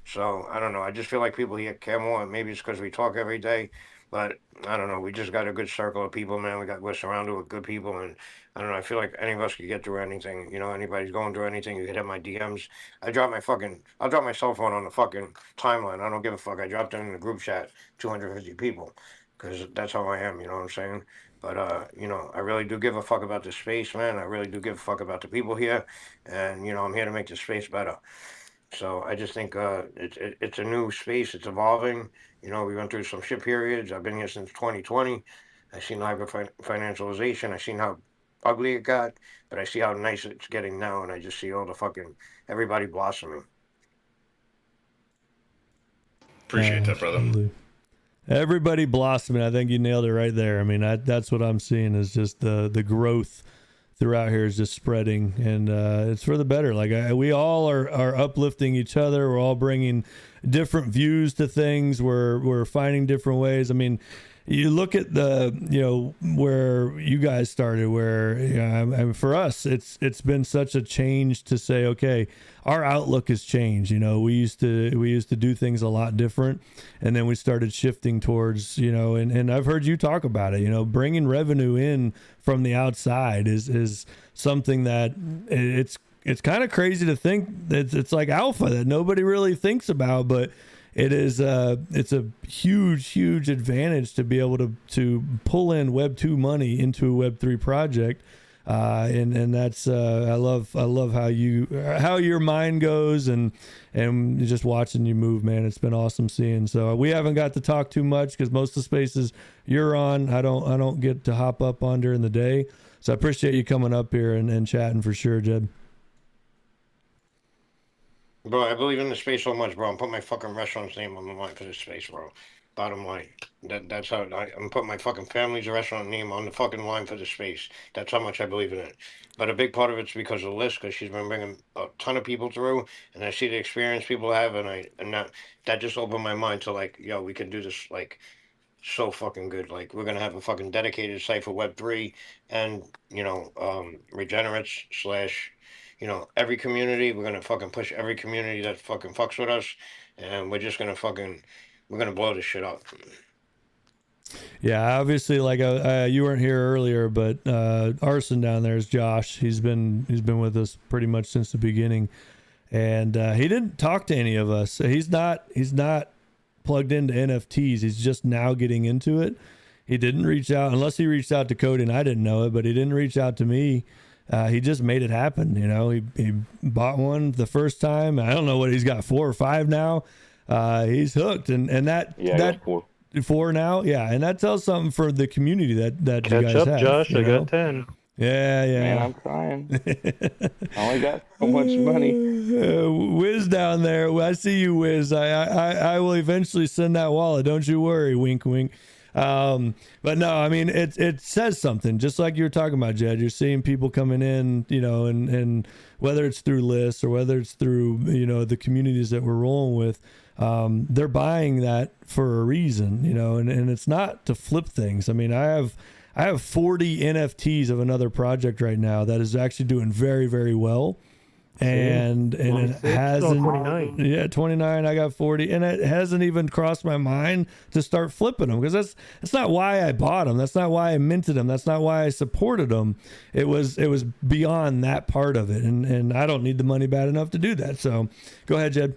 So I don't know. I just feel like people here care more. Maybe it's because we talk every day, but I don't know. We just got a good circle of people, man. We're surrounded with good people, and I don't know. I feel like any of us could get through anything. Anybody's going through anything, you could hit my DMs. I'll drop my cell phone on the fucking timeline. I don't give a fuck. I dropped it in the group chat, 250 people, because that's how I am. You know what I'm saying? But I really do give a fuck about the space, man. I really do give a fuck about the people here, and I'm here to make the space better. So I just think it's a new space. It's evolving. We went through some shit periods. I've been here since 2020. I've seen hyper financialization. I've seen how ugly it got, but I see how nice it's getting now, and I just see all the fucking everybody blossoming. Appreciate that, brother. Everybody blossoming. I think you nailed it right there. I mean, that's what I'm seeing is just the growth throughout here is just spreading, and it's for the better. Like we all are uplifting each other. We're all bringing different views to things. We're finding different ways. I mean, you look at where you guys started, where I mean, for us, it's been such a change to say, okay, our outlook has changed. We used to do things a lot different, and then we started shifting towards, and I've heard you talk about it, bringing revenue in from the outside is something that it's kind of crazy to think that it's like alpha that nobody really thinks about, but it's a huge advantage to be able to pull in Web 2 money into a Web 3 project And that's I love how your mind goes, and just watching you move, man. It's been awesome seeing. So we haven't got to talk too much because most of the spaces you're on, I don't get to hop up on during the day. So I appreciate you coming up here and chatting for sure, Jed. Bro, I believe in the space so much, bro. I'm putting my fucking restaurant's name on the line for this space, bro. Bottom line. That's how I'm putting my fucking family's restaurant name on the fucking line for the space. That's how much I believe in it. But a big part of it's because of Liz, because she's been bringing a ton of people through, and I see the experience people have, and that just opened my mind to like, yo, we can do this like so fucking good. Like we're gonna have a fucking dedicated site for Web3, and regenerates slash, every community. We're gonna fucking push every community that fucking fucks with us, and we're gonna blow this shit up. Yeah, obviously, like you weren't here earlier, but Arson down there is Josh. He's been with us pretty much since the beginning, and he didn't talk to any of us. He's not plugged into NFTs. He's just now getting into it. He didn't reach out, unless he reached out to Cody, and I didn't know it, but he didn't reach out to me. He just made it happen. He bought one the first time. I don't know what he's got, 4 or 5 now. He's hooked, and that I got 4 now, yeah, and that tells something for the community that you guys Catch up, have. Josh. I got 10. Yeah. Man, I'm crying. I only got so much money. Wiz down there, I see you, Wiz. I will eventually send that wallet. Don't you worry. Wink, wink. But no, I mean it says something. Just like you were talking about, Jed. You're seeing people coming in, and whether it's through lists or whether it's through the communities that we're rolling with. They're buying that for a reason, and it's not to flip things. I mean, I have 40 NFTs of another project right now that is actually doing very, very well. And it hasn't, 29, I got 40, and it hasn't even crossed my mind to start flipping them, because that's not why I bought them. That's not why I minted them. That's not why I supported them. It was beyond that part of it. And I don't need the money bad enough to do that. So go ahead, Jed.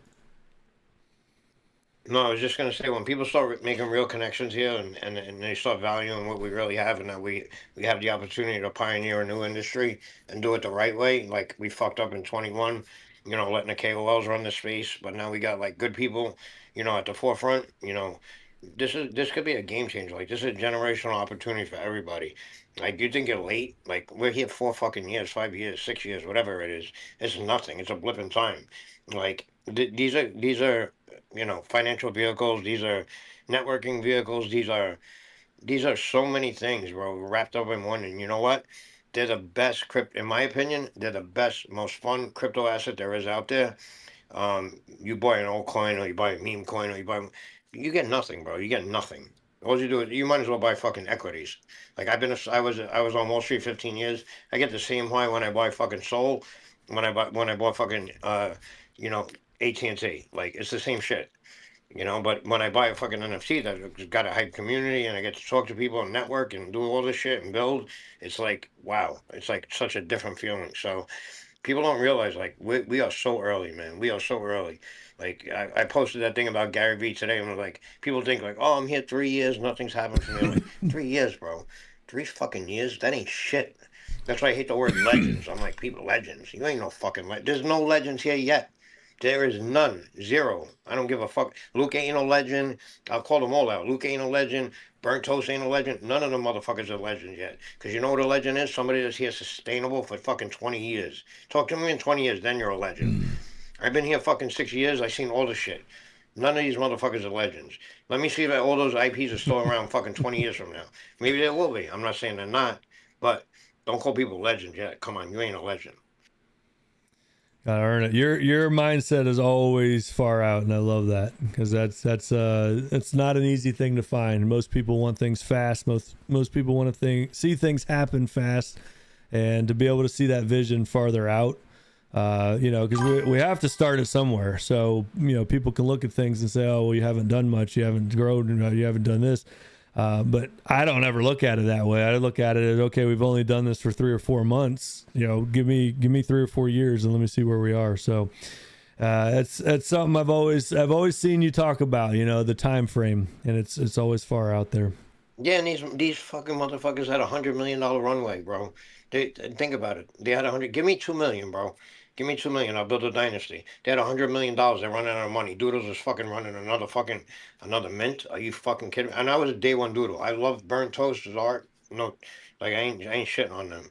No, I was just gonna say, when people start making real connections here, and they start valuing what we really have, and that we have the opportunity to pioneer a new industry and do it the right way. Like we fucked up in 21, letting the KOLs run the space, but now we got like good people, at the forefront. This could be a game changer. Like this is a generational opportunity for everybody. Like you think you're late? Like we're here 4 fucking years, 5 years, 6 years, whatever it is. It's nothing. It's a blip in time. Like these are financial vehicles. These are networking vehicles. These are so many things, bro, wrapped up in one. And you know what? They're the best in my opinion. They're the best, most fun crypto asset there is out there. You buy an old coin, or you buy a meme coin, or you get nothing, bro. You get nothing. All you do is you might as well buy fucking equities. Like I was on Wall Street 15 years. I get the same high when I buy fucking Sol, when I bought fucking AT&T. Like it's the same shit. But when I buy a fucking NFT that's got a hype community, and I get to talk to people and network and do all this shit and build, it's like, wow, it's like such a different feeling. So people don't realize, like, we are so early, man. We are so early. Like, I posted that thing about Gary Vee today, and like, people think like, oh, I'm here 3 years, nothing's happened for me. I'm like, 3 years, bro. 3 fucking years? That ain't shit. That's why I hate the word legends. I'm like, people, legends. You ain't no fucking There's no legends here yet. There is none. Zero. I don't give a fuck. Luke ain't no legend. I'll call them all out. Luke ain't a legend. Burnt Toast ain't a legend. None of them motherfuckers are legends yet. Because you know what a legend is? Somebody that's here sustainable for fucking 20 years. Talk to me in 20 years, then you're a legend. I've been here fucking 6 years. I've seen all the shit. None of these motherfuckers are legends. Let me see if all those IPs are still around fucking 20 years from now. Maybe they will be. I'm not saying they're not. But don't call people legends yet. Come on, you ain't a legend. Gotta earn it. Your mindset is always far out, and I love that, because that's it's not an easy thing to find. Most people want things fast. Most people want to see things happen fast, and to be able to see that vision farther out, because we have to start it somewhere. So people can look at things and say, oh well, you haven't done much, you haven't grown, you haven't done this. But I don't ever look at it that way. I look at it as, okay, we've only done this for 3 or 4 months. Give me 3 or 4 years and let me see where we are. So it's something I've always seen you talk about. The time frame, and it's always far out there. Yeah, and these fucking motherfuckers had $100 million runway, bro. They think about it. They had 100. Give me 2 million, bro. Give me 2 million. I'll build a dynasty. They had $100 million. They're running out of money. Doodles is fucking running another mint. Are you fucking kidding me? And I was a day one Doodle. I love burnt toast as art. No, like I ain't shitting on them,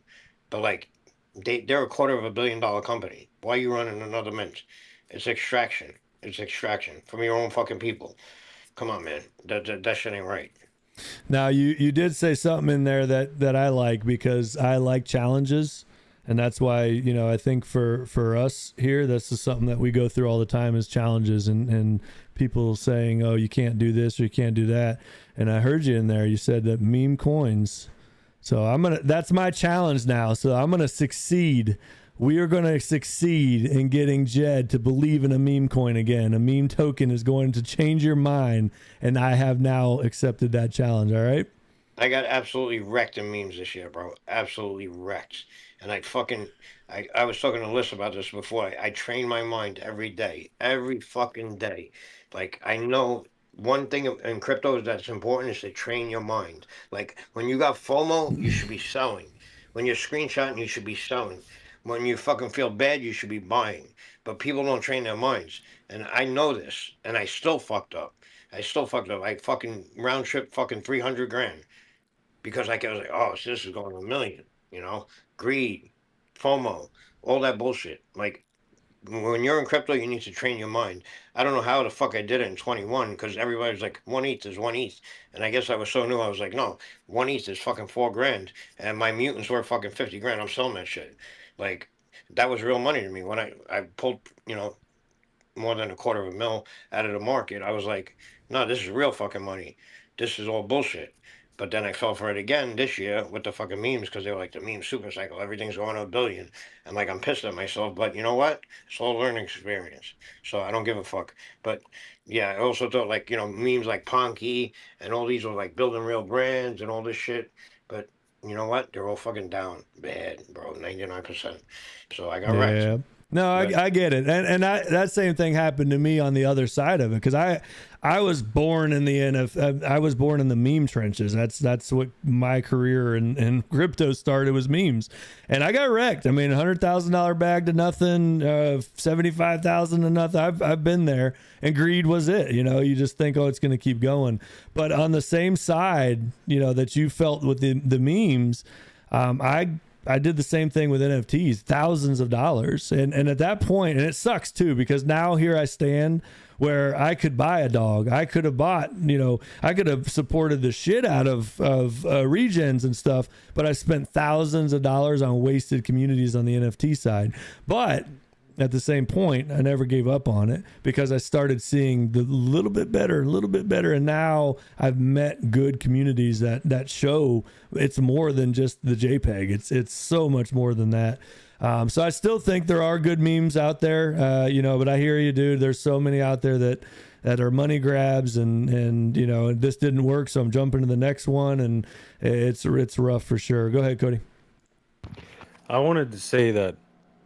but like they're $250 million company. Why are you running another mint? It's extraction. It's extraction from your own fucking people. Come on, man. That shit ain't right. Now you did say something in there that I like, because I like challenges, and that's why, I think for us here, that's just something that we go through all the time, is challenges, and people saying, oh, you can't do this or you can't do that. And I heard you in there, you said that meme coins. So that's my challenge now. So I'm gonna succeed. We are going to succeed in getting Jed to believe in a meme coin again. A meme token is going to change your mind, and I have now accepted that challenge. All right. I got absolutely wrecked in memes this year, bro. Absolutely wrecked. And I was talking to Liz about this before. I train my mind every day, every fucking day. Like, I know one thing in crypto that's important is to train your mind. Like, when you got FOMO, you should be selling. When you're screenshotting, you should be selling. When you fucking feel bad, you should be buying. But people don't train their minds. And I know this, and I still fucked up. I still fucked up. I fucking round trip fucking 300 grand because like I was like, oh, so this is going to a million, greed, FOMO, all that bullshit. Like when you're in crypto, you need to train your mind. I don't know how the fuck I did it in 21 because everybody's like, one ETH is one ETH. And I guess I was so new, I was like, no, one ETH is fucking 4 grand. And my mutants were fucking 50 grand. I'm selling that shit. Like, that was real money to me. When I pulled, more than $250,000 out of the market, I was like, no, this is real fucking money. This is all bullshit. But then I fell for it again this year with the fucking memes because they were like the meme super cycle. Everything's going to a billion. And like I'm pissed at myself, but you know what? It's all a learning experience. So I don't give a fuck. But yeah, I also thought like, memes like Ponky and all these were like building real brands and all this shit. But you know what? They're all fucking down bad, bro. 99%. So I got wrecked. Yeah. No, I get it, and that same thing happened to me on the other side of it, because I was born in the NFL. I was born in the meme trenches. That's what my career in crypto started, was memes, and I got wrecked. I mean, $100,000 bag to nothing, 75,000 to nothing. I've been there, and greed was it. You just think, oh, it's going to keep going. But on the same side, that you felt with the memes, I did the same thing with NFTs, thousands of dollars. And at that point, and it sucks too, because now here I stand where I could buy a dog. I could have bought, I could have supported the shit out of regens and stuff, but I spent thousands of dollars on wasted communities on the NFT side. But at the same point, I never gave up on it, because I started seeing the little bit better, and now I've met good communities that show it's more than just the JPEG. It's so much more than that. So I still think there are good memes out there, but I hear you, dude. There's so many out there that are money grabs, and this didn't work, so I'm jumping to the next one, and it's rough for sure. Go ahead, Cody. I wanted to say that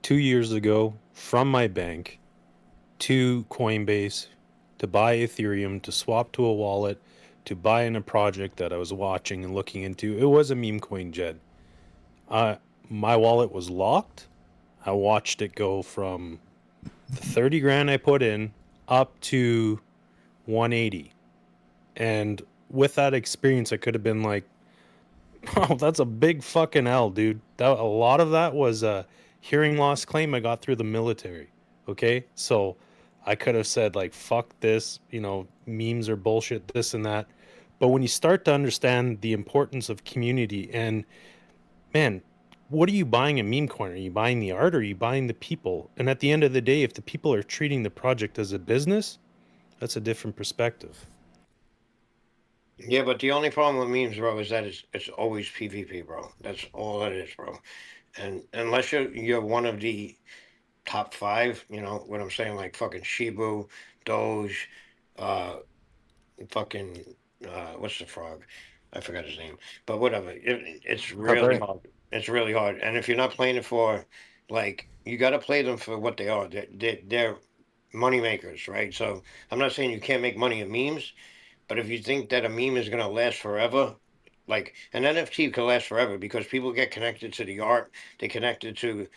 2 years ago, from my bank to Coinbase to buy Ethereum, to swap to a wallet, to buy in a project that I was watching and looking into, it was a meme coin, Jed. My wallet was locked. I watched it go from the 30 grand I put in up to 180. And with that experience, I could have been like, oh, that's a big fucking L, dude. A lot of that was a hearing loss claim I got through the military. Okay? So I could have said, like, fuck this, memes are bullshit, this and that. But when you start to understand the importance of community, and man, what are you buying a meme coin? Are you buying the art, or are you buying the people? And at the end of the day, if the people are treating the project as a business, that's a different perspective. Yeah, but the only problem with memes, bro, is that it's always PvP, bro. That's all it is, bro. And unless you're one of the top five, what I'm saying, like fucking Shibu, Doge, uh, fucking what's the frog? I forgot his name, but whatever. It's really hard. It's really hard. And if you're not playing it for, like, you got to play them for what they are. They're money makers, right? So I'm not saying you can't make money in memes, but if you think that a meme is gonna last forever, Like an NFT could last forever because people get connected to the art, they connected to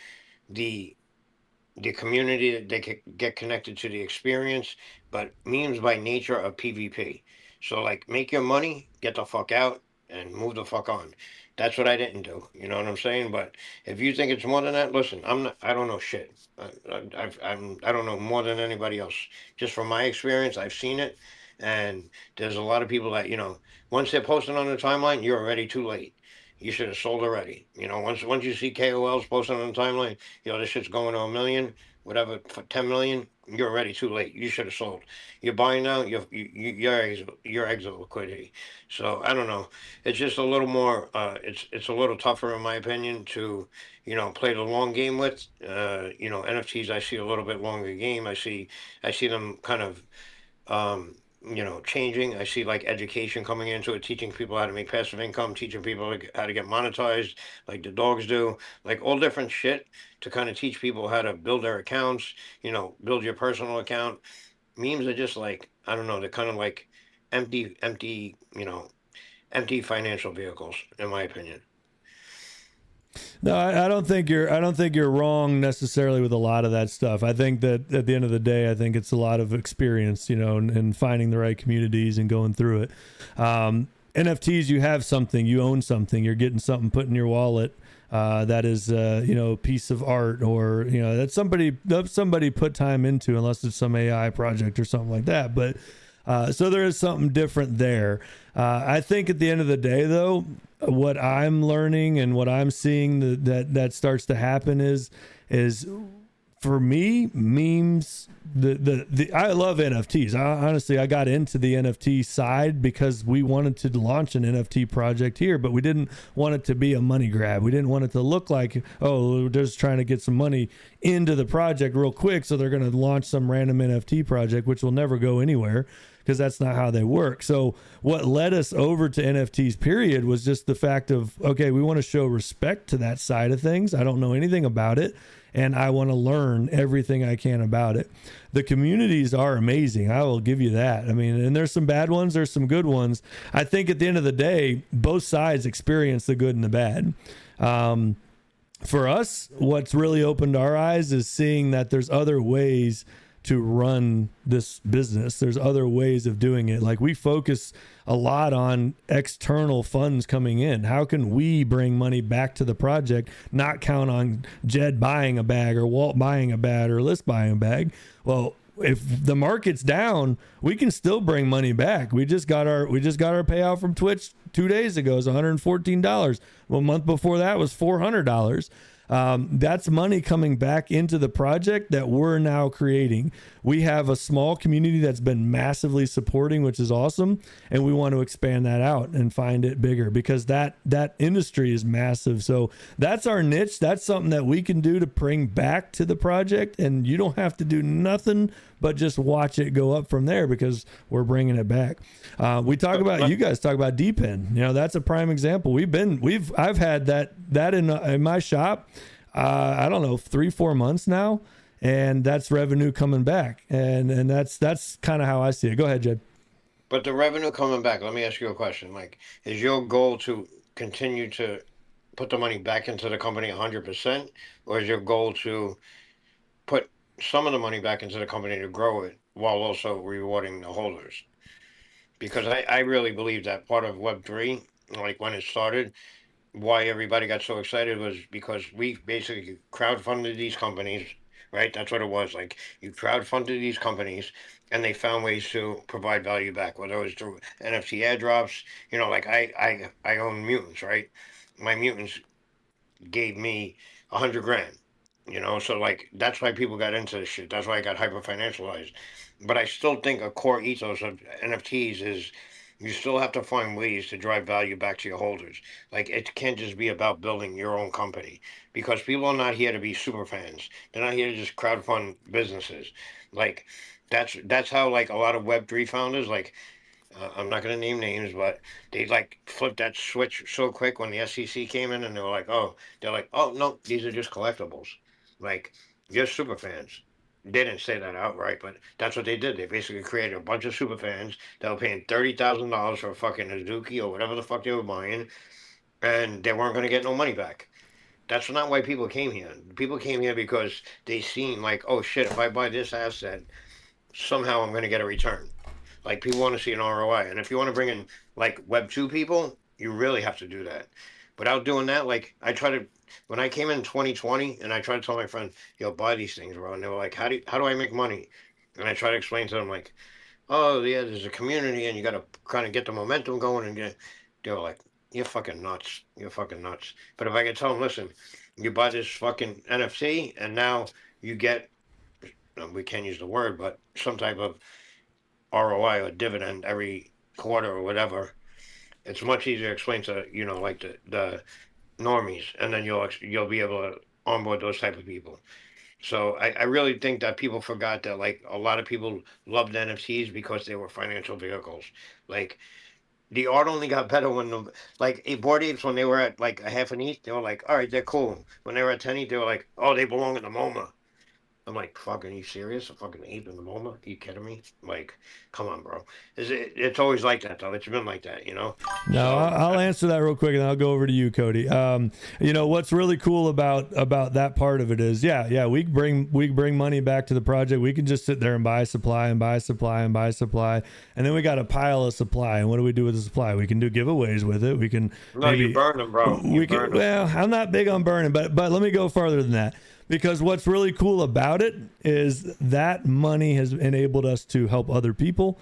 the the community, they can get connected to the experience. But memes by nature are PvP. So like, make your money, get the fuck out, and move the fuck on. That's what I didn't do. You know what I'm saying? But if you think it's more than that, listen, I'm not. I don't know shit. I don't know more than anybody else. Just from my experience, I've seen it, and there's a lot of people that, once they're posting on the timeline, you're already too late. You should have sold already. Once you see KOLs posting on the timeline, this shit's going to a million, whatever, for 10 million, you're already too late. You should have sold. You're buying now, your eggs are liquidity. So I don't know. It's just a little more. It's a little tougher in my opinion to, play the long game with. NFTs, I see a little bit longer game. I see them kind of changing. I see like education coming into it, teaching people how to make passive income, teaching people how to get monetized, like the dogs do, like all different shit to kind of teach people how to build their accounts, build your personal account. Memes are just like, I don't know, they're kind of like empty financial vehicles, in my opinion. No, I don't think you're wrong necessarily with a lot of that stuff. I think that at the end of the day, I think it's a lot of experience, and finding the right communities and going through it. NFTs, you have something, you own something, you're getting something put in your wallet. That is, a piece of art, or that somebody put time into, unless it's some AI project or something like that. But so there is something different there. I think at the end of the day, though, what I'm learning and what I'm seeing that starts to happen is for me, memes. I love NFTs. Honestly, I got into the NFT side because we wanted to launch an NFT project here, but we didn't want it to be a money grab. We didn't want it to look like, oh, they're just trying to get some money into the project real quick, so they're going to launch some random NFT project, which will never go anywhere, because that's not how they work. So what led us over to NFTs, period, was just the fact of, okay, we want to show respect to that side of things. I don't know anything about it, and I want to learn everything I can about it. The communities are amazing. I will give you that. I mean, and there's some bad ones, there's some good ones. I think at the end of the day, both sides experience the good and the bad. For us, what's really opened our eyes is seeing that there's other ways to run this business. There's other ways of doing it. Like, we focus a lot on external funds coming in. How can we bring money back to the project, not count on Jed buying a bag or Walt buying a bag or List buying a bag? Well, if the market's down, we can still bring money back. We just got our payout from Twitch 2 days ago. It was $114. Well, a month before that was $400. That's money coming back into the project that we're now creating. We have a small community that's been massively supporting, which is awesome. And we want to expand that out and find it bigger, because that industry is massive. So that's our niche. That's something that we can do to bring back to the project. And you don't have to do nothing but just watch it go up from there, because we're bringing it back. You guys talk about Depend. That's a prime example. I've had that in my shop. I don't know, 3-4 months now, and that's revenue coming back. And that's kind of how I see it. Go ahead, Jed. But the revenue coming back, let me ask you a question. Like, is your goal to continue to put the money back into the company 100%, or is your goal to put some of the money back into the company to grow it while also rewarding the holders? Because I really believe that part of Web3, like when it started, why everybody got so excited was because we basically crowdfunded these companies, right? That's what it was. Like, you crowdfunded these companies, and they found ways to provide value back, whether it was through NFT airdrops. Like, I own mutants, right? My mutants gave me 100 grand. So like, that's why people got into this shit. That's why I got hyper financialized. But I still think a core ethos of NFTs is, you still have to find ways to drive value back to your holders. Like, it can't just be about building your own company, because people are not here to be super fans. They're not here to just crowdfund businesses. Like, that's how, like, a lot of Web3 founders, like, I'm not going to name names, but they like flipped that switch so quick when the SEC came in, and they're like, oh, no, these are just collectibles. Like, you're super fans. They didn't say that outright, but that's what they did. They basically created a bunch of super fans that were paying $30,000 for a fucking Azuki or whatever the fuck they were buying, and they weren't going to get no money back. That's not why people came here. People came here because they seen like, oh shit, if I buy this asset, somehow I'm going to get a return. Like people want to see an ROI, and if you want to bring in like Web 2 people, you really have to do that. Without doing that, like I try to, when I came in 2020, and I tried to tell my friends, "Yo, buy these things, bro," and they were like, how do I make money?" And I try to explain to them like, "Oh yeah, there's a community, and you got to kind of get the momentum going." And get, they were like, "You're fucking nuts. You're fucking nuts." But if I could tell them, listen, you buy this fucking NFT, and now you get, we can't use the word, but some type of ROI or dividend every quarter or whatever, it's much easier to explain to like the normies, and then you'll be able to onboard those type of people. So I really think that people forgot that like a lot of people loved NFTs because they were financial vehicles. Like the art only got better when like Bored Apes, when they were at like a half an ETH, they were like, all right, they're cool. When they were at 10 ETH, they were like, oh, they belong in the MoMA. I'm like, fucking, you serious? A fucking ape in the MoMA? Are you kidding me? Like, come on, bro. It's always like that, though. It's been like that, you know? No, So, I'll answer that real quick, and I'll go over to you, Cody. What's really cool about that part of it is, we bring money back to the project. We can just sit there and buy supply and buy supply and buy supply, and then we got a pile of supply. And what do we do with the supply? We can do giveaways with it. We can no, you burn them, bro. Well, I'm not big on burning, but let me go farther than that. Because what's really cool about it is that money has enabled us to help other people,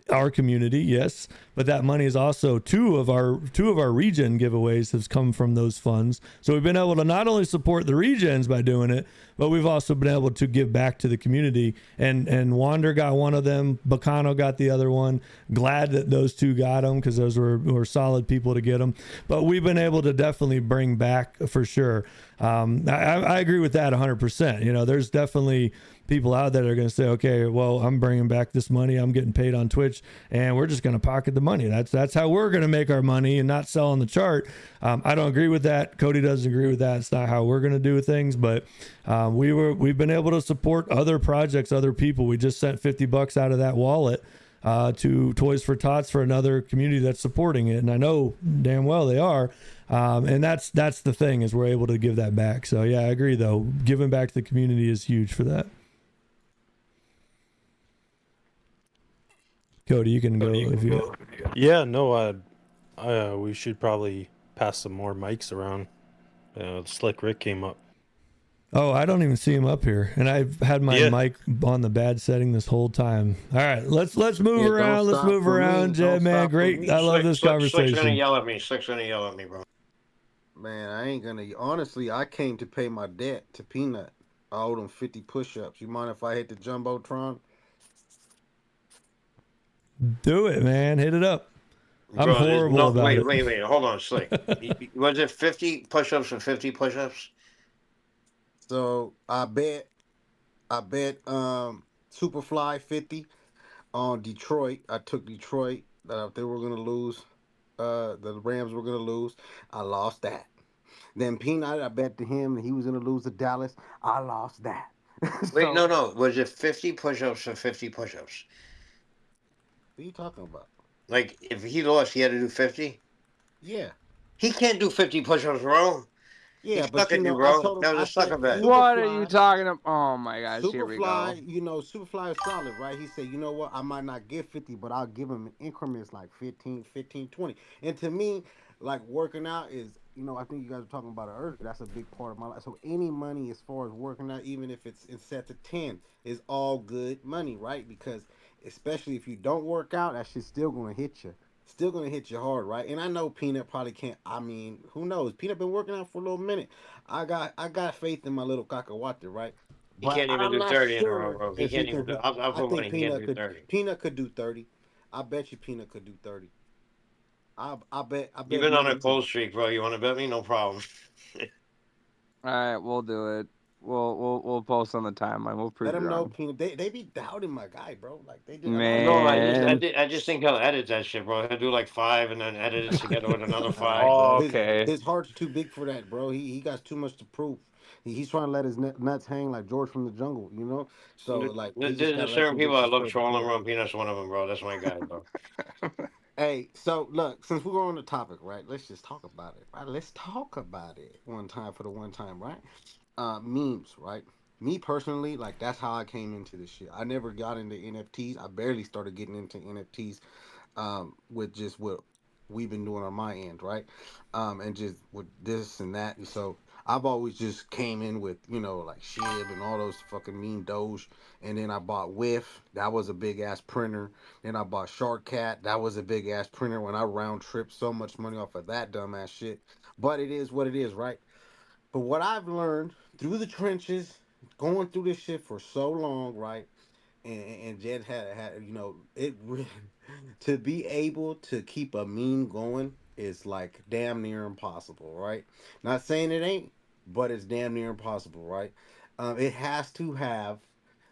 our community, yes, but that money is also two of our region giveaways has come from those funds. So we've been able to not only support the regions by doing it, but we've also been able to give back to the community. And Wander got one of them, Bacano got the other one. Glad that those two got them because those were solid people to get them. But we've been able to definitely bring back for sure. I agree with that 100%. There's definitely people out there that are going to say, okay, well, I'm bringing back this money. I'm getting paid on Twitch, and we're just going to pocket the money. That's how we're going to make our money and not sell on the chart. I don't agree with that. Cody doesn't agree with that. It's not how we're going to do things, but we've been able to support other projects, other people. We just sent $50 out of that wallet to Toys for Tots for another community that's supporting it, and I know damn well they are. And that's the thing, is we're able to give that back. So yeah, I agree though. Giving back to the community is huge for that. Cody, you can go if you. Yeah, no, we should probably pass some more mics around. Slick Rick came up. Oh, I don't even see him up here, and I've had my mic on the bad setting this whole time. All right, let's move around. Let's move around, Jed, man. Great, I love this conversation. Slick's gonna yell at me. Slick's gonna yell at me, bro. Man, I ain't gonna. Honestly, I came to pay my debt to Peanut. I owed him 50 push-ups. You mind if I hit the Jumbotron? Do it, man. Hit it up. I'm horrible about it. Wait. Hold on, Slick. Was it 50 push-ups for 50 push-ups? So I bet Superfly 50 on Detroit. I took Detroit. They were gonna lose. The Rams were gonna lose. I lost that. Then Peanut, I bet to him he was gonna lose to Dallas. I lost that. Wait, no. Was it 50 push-ups for 50 push-ups? What are you talking about? Like, if he lost, he had to do 50? Yeah. He can't do 50 push-ups, bro. Yeah, He's but sucking you know, bro. I told him, That was a sucker bet. What are you talking about? Oh my gosh, here we go. Superfly is solid, right? He said, you know what? I might not get 50, but I'll give him in increments like 15, 20. And to me, like working out is, I think you guys are talking about it earlier. That's a big part of my life. So any money as far as working out, even if it's set to 10, is all good money, right? Because especially if you don't work out, that shit's still going to hit you. Still gonna hit you hard, right? And I know Peanut probably can't. I mean, who knows? Peanut been working out for a little minute. I got faith in my little cacahuate, right? He can't even do 30 in a row, bro. He can't even do. I'll put money. He can't do 30. Peanut could do 30. I bet you Peanut could do 30. I bet. You've been on a cold streak, bro. You want to bet me? No problem. All right, we'll do it. We'll post on the timeline. We'll prove. Let them know, Peanut. They be doubting my guy, bro. Like they do. Man, no, I just think he'll edit that shit, bro. He'll do like 5 and then edit it together with another 5. Oh, okay. His heart's too big for that, bro. He got too much to prove. He's trying to let his nuts hang like George from the Jungle, you know. So like he just gotta There's let certain them people bitches that love spread the swallowing cheese. rum peanuts. One of them, bro. That's my guy, bro. Hey, so look, since we're on the topic, right? Let's just talk about it, right? Let's talk about it one time for the one time, right? Memes, right? Me personally, like that's how I came into this shit. I never got into NFTs. I barely started getting into NFTs with just what we've been doing on my end, right? And just with this and that. And so I've always just came in with, you know, like Shib and all those fucking mean Doge. And then I bought Whiff. That was a big ass printer. Then I bought Shark Cat. That was a big ass printer when I round trip so much money off of that dumbass shit. But it is what it is, right? But what I've learned through the trenches, going through this shit for so long, right? And Jed had you know to be able to keep a meme going is like damn near impossible, right? Not saying it ain't, but it's damn near impossible, right? It has to have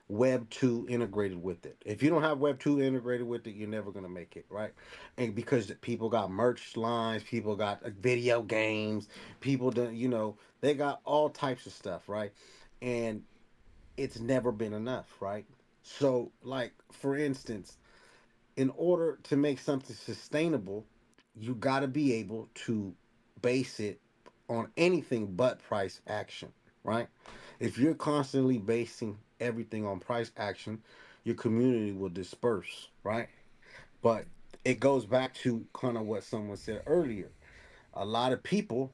Web 2 integrated with it. If you don't have Web 2 integrated with it, you're never gonna make it, right? And because people got merch lines, people got video games, people do, you know, they got all types of stuff, right? And it's never been enough, right? So, like for instance, in order to make something sustainable, you got to be able to base it on anything but price action, right? If you're constantly basing everything on price action, your community will disperse, right? But it goes back to kind of what someone said earlier. A lot of people,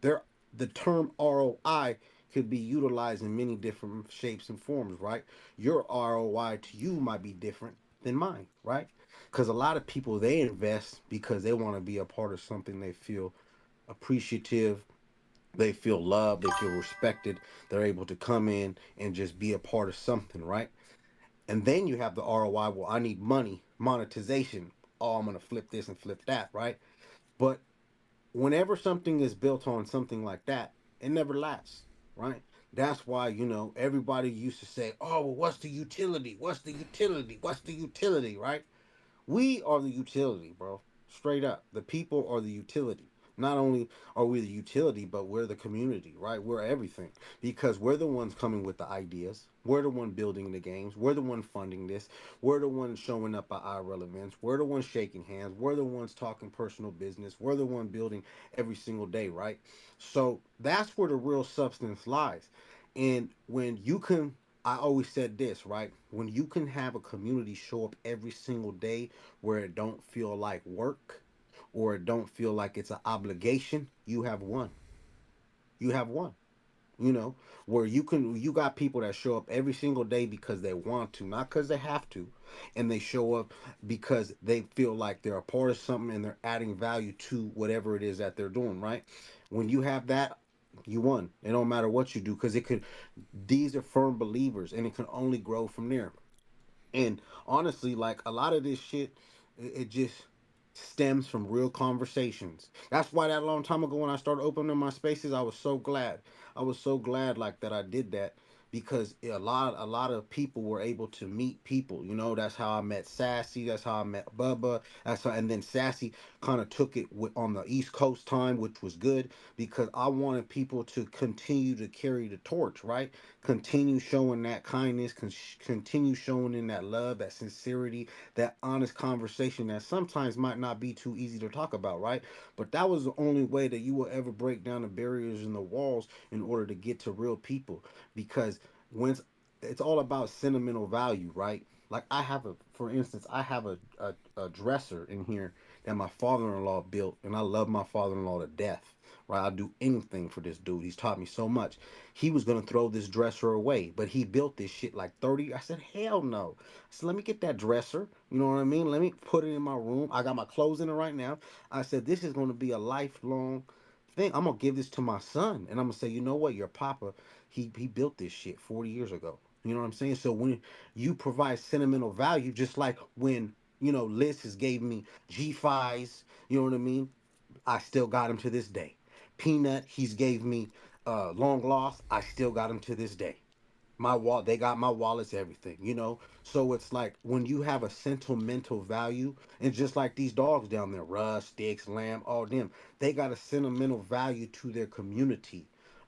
there the term ROI could be utilized in many different shapes and forms, right? Your ROI to you might be different than mine, right? Because a lot of people they invest because they want to be a part of something they feel appreciative, they feel loved, they feel respected, they're able to come in and just be a part of something, right? And then you have the ROI, well, I need money, monetization. Oh, I'm gonna flip this and flip that, right? But whenever something is built on something like that, it never lasts, right? That's why, you know, everybody used to say, oh, well, what's the utility? What's the utility? What's the utility, right? We are the utility, bro. Straight up. The people are the utility. Not only are we the utility, but we're the community, right? We're everything because we're the ones coming with the ideas. We're the one building the games. We're the one funding this. We're the ones showing up at our events. We're the ones shaking hands. We're the ones talking personal business. We're the one building every single day, right? So that's where the real substance lies. And when you can I always said this, right? When you can have a community show up every single day where it don't feel like work or it don't feel like it's an obligation, you have won. You have won. You know, where you got people that show up every single day because they want to, not because they have to, and they show up because they feel like they're a part of something and they're adding value to whatever it is that they're doing, right? When you have that, you won. It don't matter what you do because it could these are firm believers and it can only grow from there. And honestly, like a lot of this shit, it just stems from real conversations. That's why that long time ago when I started opening my spaces, I was so glad. I was so glad like that I did that because a lot of people were able to meet people. You know, that's how I met Sassy. That's how I met Bubba. That's how, and then Sassy kind of took it on the East Coast time, which was good because I wanted people to continue to carry the torch, right? Continue showing that kindness, continue showing in that love, that sincerity, that honest conversation that sometimes might not be too easy to talk about, right? But that was the only way that you will ever break down the barriers and the walls in order to get to real people. Because when it's all about sentimental value, right? Like I have for instance, I have a dresser in here that my father-in-law built, and I love my father-in-law to death. Right, I'll do anything for this dude. He's taught me so much. He was gonna throw this dresser away, but he built this shit like 30. I said, hell no. I said, let me get that dresser. You know what I mean? Let me put it in my room. I got my clothes in it right now. I said, this is gonna be a lifelong thing. I'm gonna give this to my son, and I'm gonna say, you know what, your papa, he built this shit 40 years ago. You know what I'm saying? So when you provide sentimental value, just like when Liz has gave me G5s, you know what I mean? I still got him to this day. Peanut, he's gave me long lost. I still got him to this day. My wallet, they got my wallets, everything. So it's like when you have a sentimental value, and just like these dogs down there, Russ, Sticks, Lamb, all them, they got a sentimental value to their community.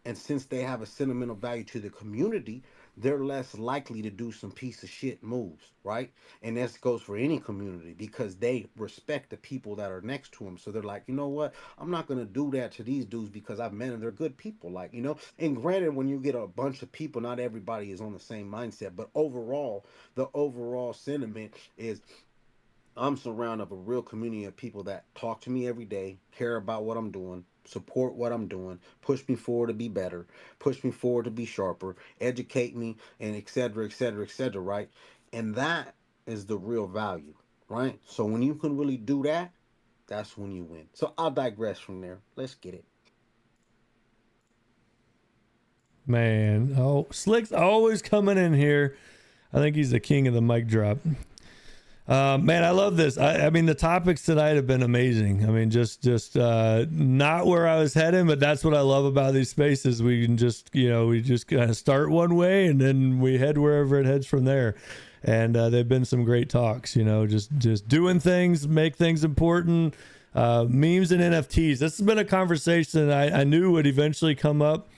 And since they have a sentimental value to the community, they're less likely to do some piece of shit moves, right? And this goes for any community because they respect the people that are next to them. So they're like, you know what? I'm not gonna do that to these dudes because I've met them. They're good people, like, you know. And granted, when you get a bunch of people, not everybody is on the same mindset, but overall, the overall sentiment is I'm surrounded of a real community of people that talk to me every day, care about what I'm doing, support what I'm doing, push me forward to be better, push me forward to be sharper, educate me, and et cetera, et cetera, et cetera, right? And that is the real value, right? So when you can really do that, that's when you win. So I'll digress from there. Let's get it. Man, oh, Slick's always coming in here. I think he's the king of the mic drop. Man, I love this. I mean, the topics tonight have been amazing. I mean, just not where I was heading, but that's what I love about these spaces. We can just, we just kind of start one way and then we head wherever it heads from there. And they've been some great talks, just doing things, make things important. Memes and NFTs. This has been a conversation I knew would eventually come up.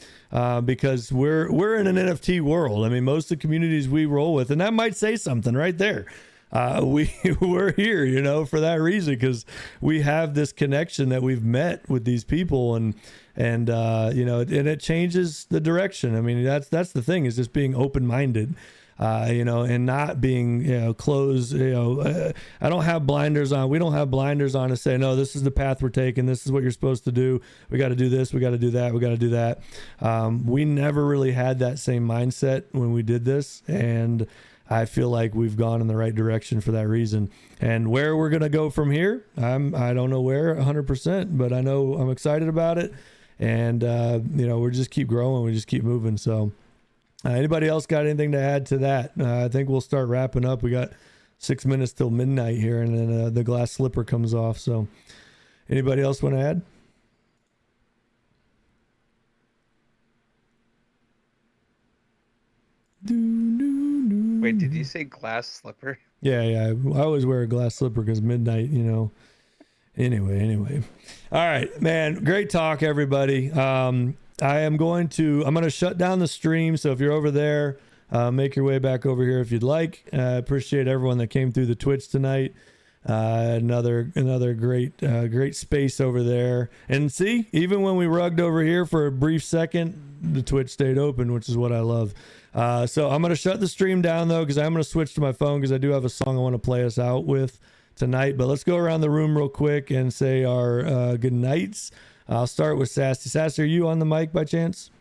Because we're in an NFT world. I mean, most of the communities we roll with, and that might say something right there. We're here, for that reason, because we have this connection that we've met with these people, and and it changes the direction. I mean, that's the thing, is just being open-minded. And not being, closed. I don't have blinders on. We don't have blinders on to say, no, this is the path we're taking. This is what you're supposed to do. We got to do this. We got to do that. We got to do that. We never really had that same mindset when we did this. And I feel like we've gone in the right direction for that reason. And where we're going to go from here, I don't know where 100%, but I know I'm excited about it. And, we just keep growing. We just keep moving. So, anybody else got anything to add to that? I think we'll start wrapping up. We got 6 minutes till midnight here, and then the glass slipper comes off. So anybody else want to add? Wait, did you say glass slipper? Yeah. I always wear a glass slipper because midnight, Anyway. All right, man. Great talk, everybody. I'm going to shut down the stream. So if you're over there, make your way back over here if you'd like. Appreciate everyone that came through the Twitch tonight. Another great space over there. And see, even when we rugged over here for a brief second, the Twitch stayed open, which is what I love. So I'm going to shut the stream down though, because I'm going to switch to my phone because I do have a song I want to play us out with tonight. But let's go around the room real quick and say our good nights. I'll start with Sassy. Sassy, are you on the mic by chance?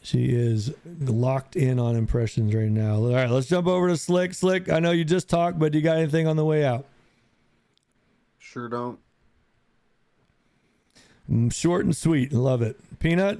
She is locked in on impressions right now. All right, let's jump over to Slick. Slick, I know you just talked, but you got anything on the way out? Sure don't. Short and sweet. Love it. Peanut?